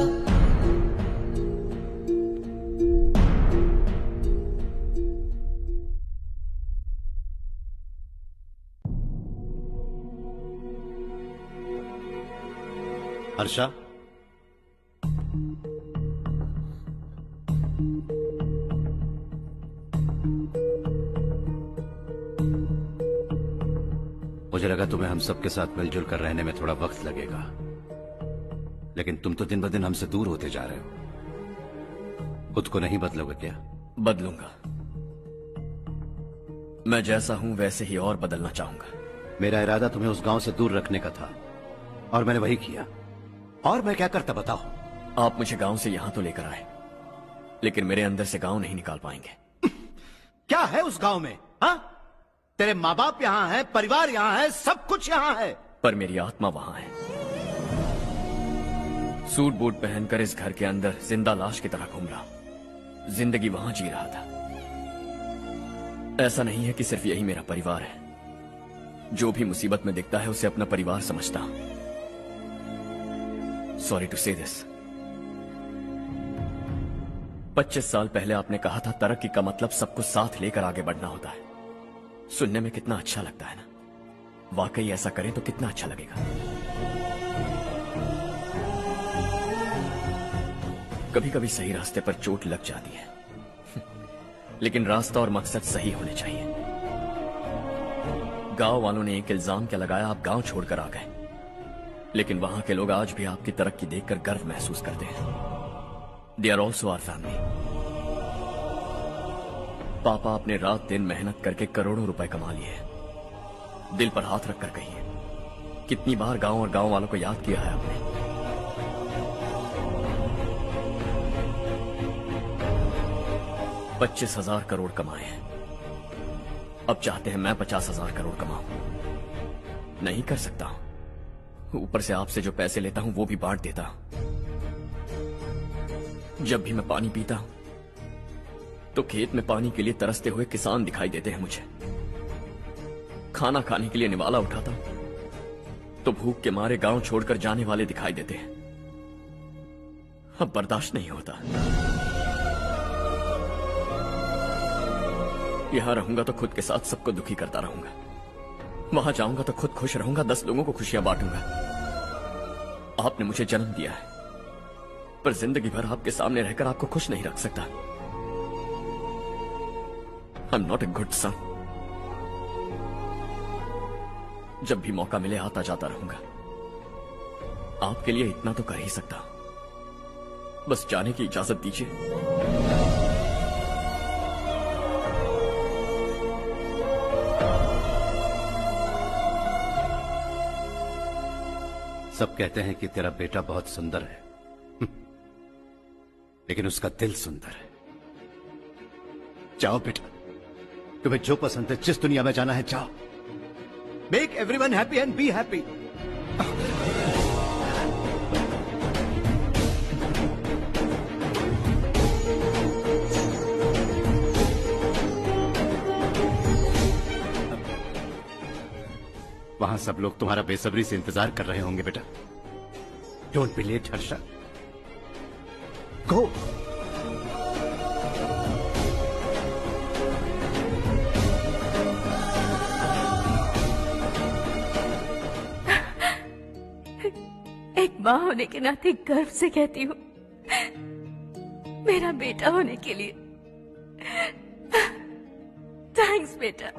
हर्षा, मुझे लगा तुम्हें हम सबके साथ मिलजुल कर रहने में थोड़ा वक्त लगेगा, लेकिन तुम तो दिन ब दिन हमसे दूर होते जा रहे हो। खुद को नहीं बदलोगे क्या? बदलूंगा। मैं जैसा हूं वैसे ही और बदलना चाहूंगा। मेरा इरादा तुम्हें उस गांव से दूर रखने का था और मैंने वही किया। और मैं क्या करता बताओ? आप मुझे गांव से यहां तो लेकर आए, लेकिन मेरे अंदर से गांव नहीं निकाल पाएंगे। क्या है उस गांव में? हाँ, तेरे माँ बाप यहाँ है, परिवार यहाँ है, सब कुछ यहाँ है, पर मेरी आत्मा वहां है। सूट बूट पहनकर इस घर के अंदर जिंदा लाश की तरह घूम रहा, जिंदगी वहां जी रहा था। ऐसा नहीं है कि सिर्फ यही मेरा परिवार है। जो भी मुसीबत में दिखता है उसे अपना परिवार समझता हूं। सॉरी टू से दिस। 25 साल पहले आपने कहा था तरक्की का मतलब सबको साथ लेकर आगे बढ़ना होता है। सुनने में कितना अच्छा लगता है ना? वाकई ऐसा करें तो कितना अच्छा लगेगा। कभी कभी सही रास्ते पर चोट लग जाती है, लेकिन रास्ता और मकसद सही होने चाहिए। गांव वालों ने एक इल्जाम क्या लगाया, आप गांव छोड़कर आ गए, लेकिन वहां के लोग आज भी आपकी तरक्की देखकर गर्व महसूस करते हैं। They are also our family. पापा आपने रात दिन मेहनत करके करोड़ों रुपए कमा लिए। दिल पर हाथ रखकर कहिए, कितनी बार गांव और गांव वालों को याद किया है आपने? $25,000 करोड़ कमाए हैं, अब चाहते हैं मैं 50,000 करोड़ कमाऊं। नहीं कर सकता हूं। ऊपर से आपसे जो पैसे लेता हूं वो भी बांट देता हूं। जब भी मैं पानी पीता हूं तो खेत में पानी के लिए तरसते हुए किसान दिखाई देते हैं मुझे। खाना खाने के लिए निवाला उठाता हूं तो भूख के मारे गांव छोड़कर जाने वाले दिखाई देते हैं। अब बर्दाश्त नहीं होता। यहां रहूंगा तो खुद के साथ सबको दुखी करता रहूंगा, वहां जाऊंगा तो खुद खुश रहूंगा, 10 लोगों को खुशियां बांटूंगा। आपने मुझे जन्म दिया है, पर जिंदगी भर आपके सामने रहकर आपको खुश नहीं रख सकता। I am not a good son. जब भी मौका मिले आता जाता रहूंगा। आपके लिए इतना तो कर ही सकता हूं, बस जाने की इजाजत दीजिए। सब कहते हैं कि तेरा बेटा बहुत सुंदर है, लेकिन उसका दिल सुंदर है। जाओ बेटा, तुम्हें जो पसंद है, जिस दुनिया में जाना है जाओ। Make everyone happy and be happy. वहां सब लोग तुम्हारा बेसब्री से इंतजार कर रहे होंगे बेटा। डोंट बी लेट हर्षा, गो। एक माँ होने के नाते गर्व से कहती हूँ, मेरा बेटा होने के लिए थैंक्स बेटा।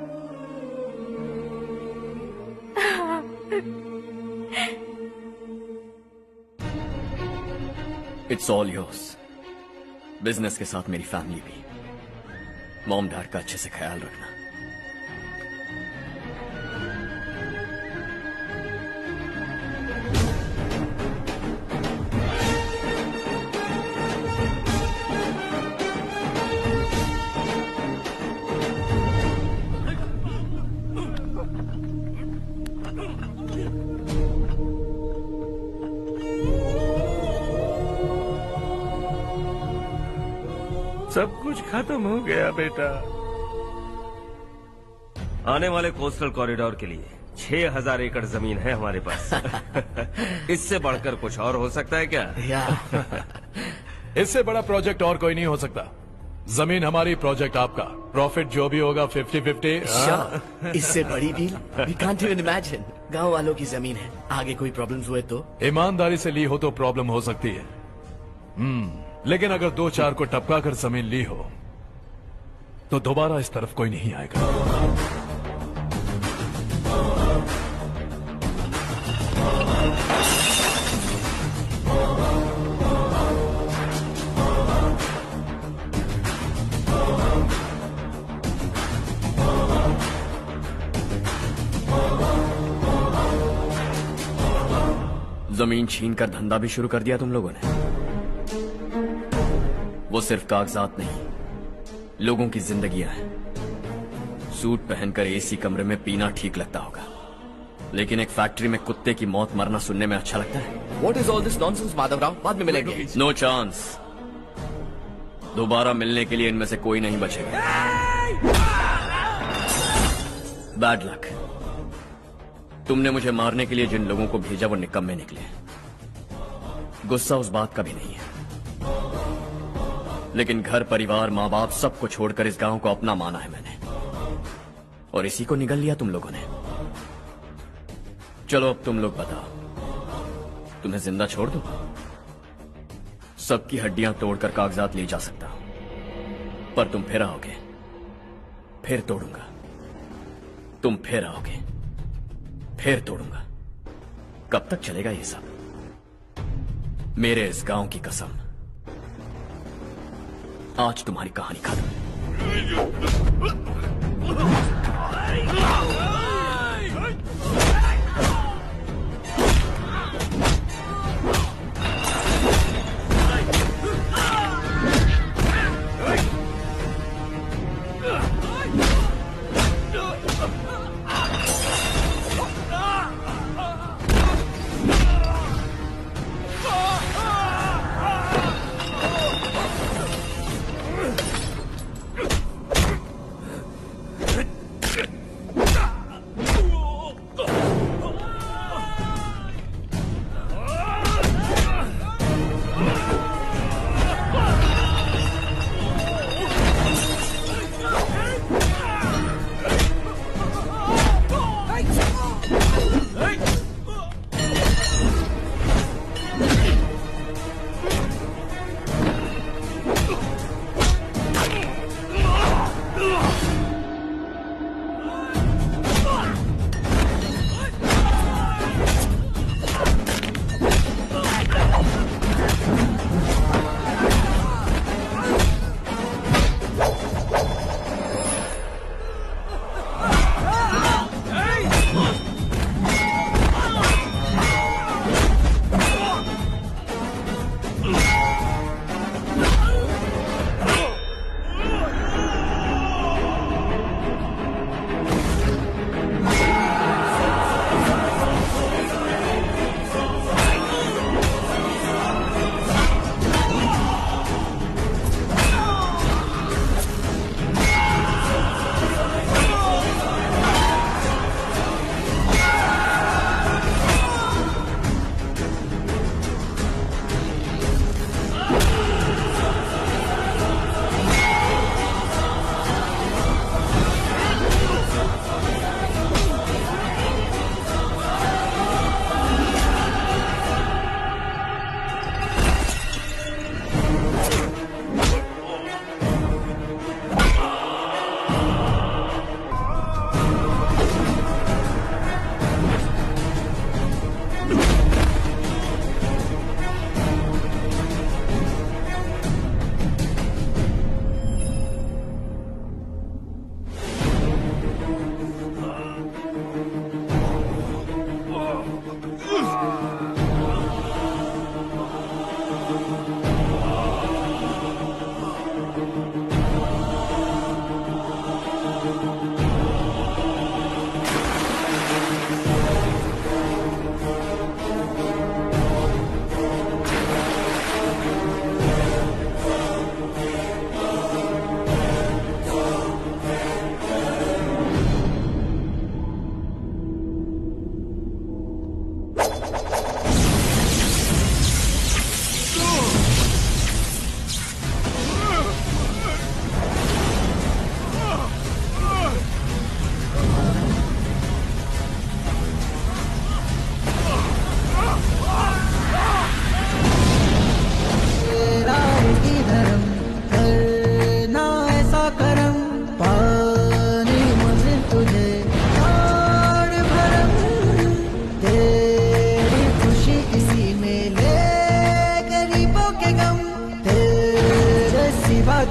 It's all yours. बिजनेस के साथ मेरी फैमिली भी। मॉम डैड का अच्छे से ख्याल रखना। सब कुछ खत्म हो गया बेटा। आने वाले कोस्टल कॉरिडोर के लिए 6000 एकड़ जमीन है हमारे पास। इससे बढ़कर कुछ और हो सकता है क्या? इससे बड़ा प्रोजेक्ट और कोई नहीं हो सकता। जमीन हमारी, प्रोजेक्ट आपका। प्रॉफिट जो भी होगा 50-50। इससे बड़ी deal we can't even imagine. गांव वालों की जमीन है, आगे कोई प्रॉब्लम्स हुए तो? ईमानदारी से ली हो तो प्रॉब्लम हो सकती है, लेकिन अगर 2-4 को टपका कर जमीन ली हो तो दोबारा इस तरफ कोई नहीं आएगा। जमीन छीन कर धंधा भी शुरू कर दिया तुम लोगों ने। वो सिर्फ कागजात नहीं, लोगों की जिंदगियां हैं। सूट पहनकर एसी कमरे में पीना ठीक लगता होगा, लेकिन एक फैक्ट्री में कुत्ते की मौत मरना सुनने में अच्छा लगता है। What is all this nonsense, Madhavrao? बाद में मिलेंगे। No chance. दोबारा मिलने के लिए इनमें से कोई नहीं बचेगा। Bad luck. तुमने मुझे मारने के लिए जिन लोगों को भेजा वो निकम्मे निकले। गुस्सा उस बात का भी नहीं है, लेकिन घर परिवार माँ बाप सबको छोड़कर इस गांव को अपना माना है मैंने, और इसी को निगल लिया तुम लोगों ने। चलो अब तुम लोग बताओ, तुम्हें जिंदा छोड़ दूं? सबकी हड्डियां तोड़कर कागजात ले जा सकता हूं, पर तुम फिर आओगे, फिर तोड़ूंगा। तुम फिर आओगे, फिर तोड़ूंगा। कब तक चलेगा ये सब? मेरे इस गांव की कसम, आज तुम्हारी कहानी खत्म।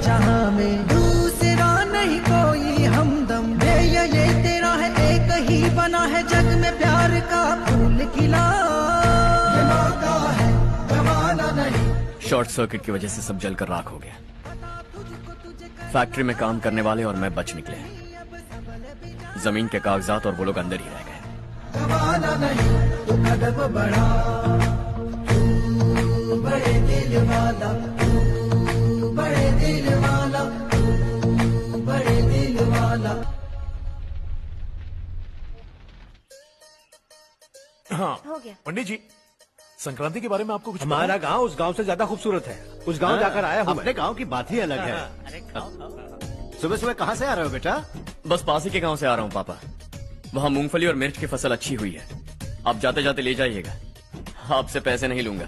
जहां में दूसरा नहीं कोई हमदम। ये तेरा है, एक ही बना है जग में प्यार का फूल खिला। ये मौका है गवाना नहीं। शॉर्ट सर्किट की वजह से सब जलकर राख हो गया। फैक्ट्री में काम करने वाले और मैं बच निकले। जमीन के कागजात और वो लोग अंदर ही रह गए। गवाना नहीं तो कदम बढ़ा, तू बड़े दिल वाला, तू बड़े दिल वाला, तू बड़े दिल वाला। हाँ हो गया। पंडित जी, संक्रांति के बारे में आपको कुछ हमारा गांव उस गांव से ज्यादा खूबसूरत है। उस गांव जाकर आया हूँ अपने गांव की बात ही अलग है। सुबह सुबह कहाँ से आ रहे हो बेटा? बस पास ही के गांव से आ रहा हूँ पापा। वहाँ मूंगफली और मिर्च की फसल अच्छी हुई है। आप जाते जाते ले जाइएगा। आपसे पैसे नहीं लूंगा।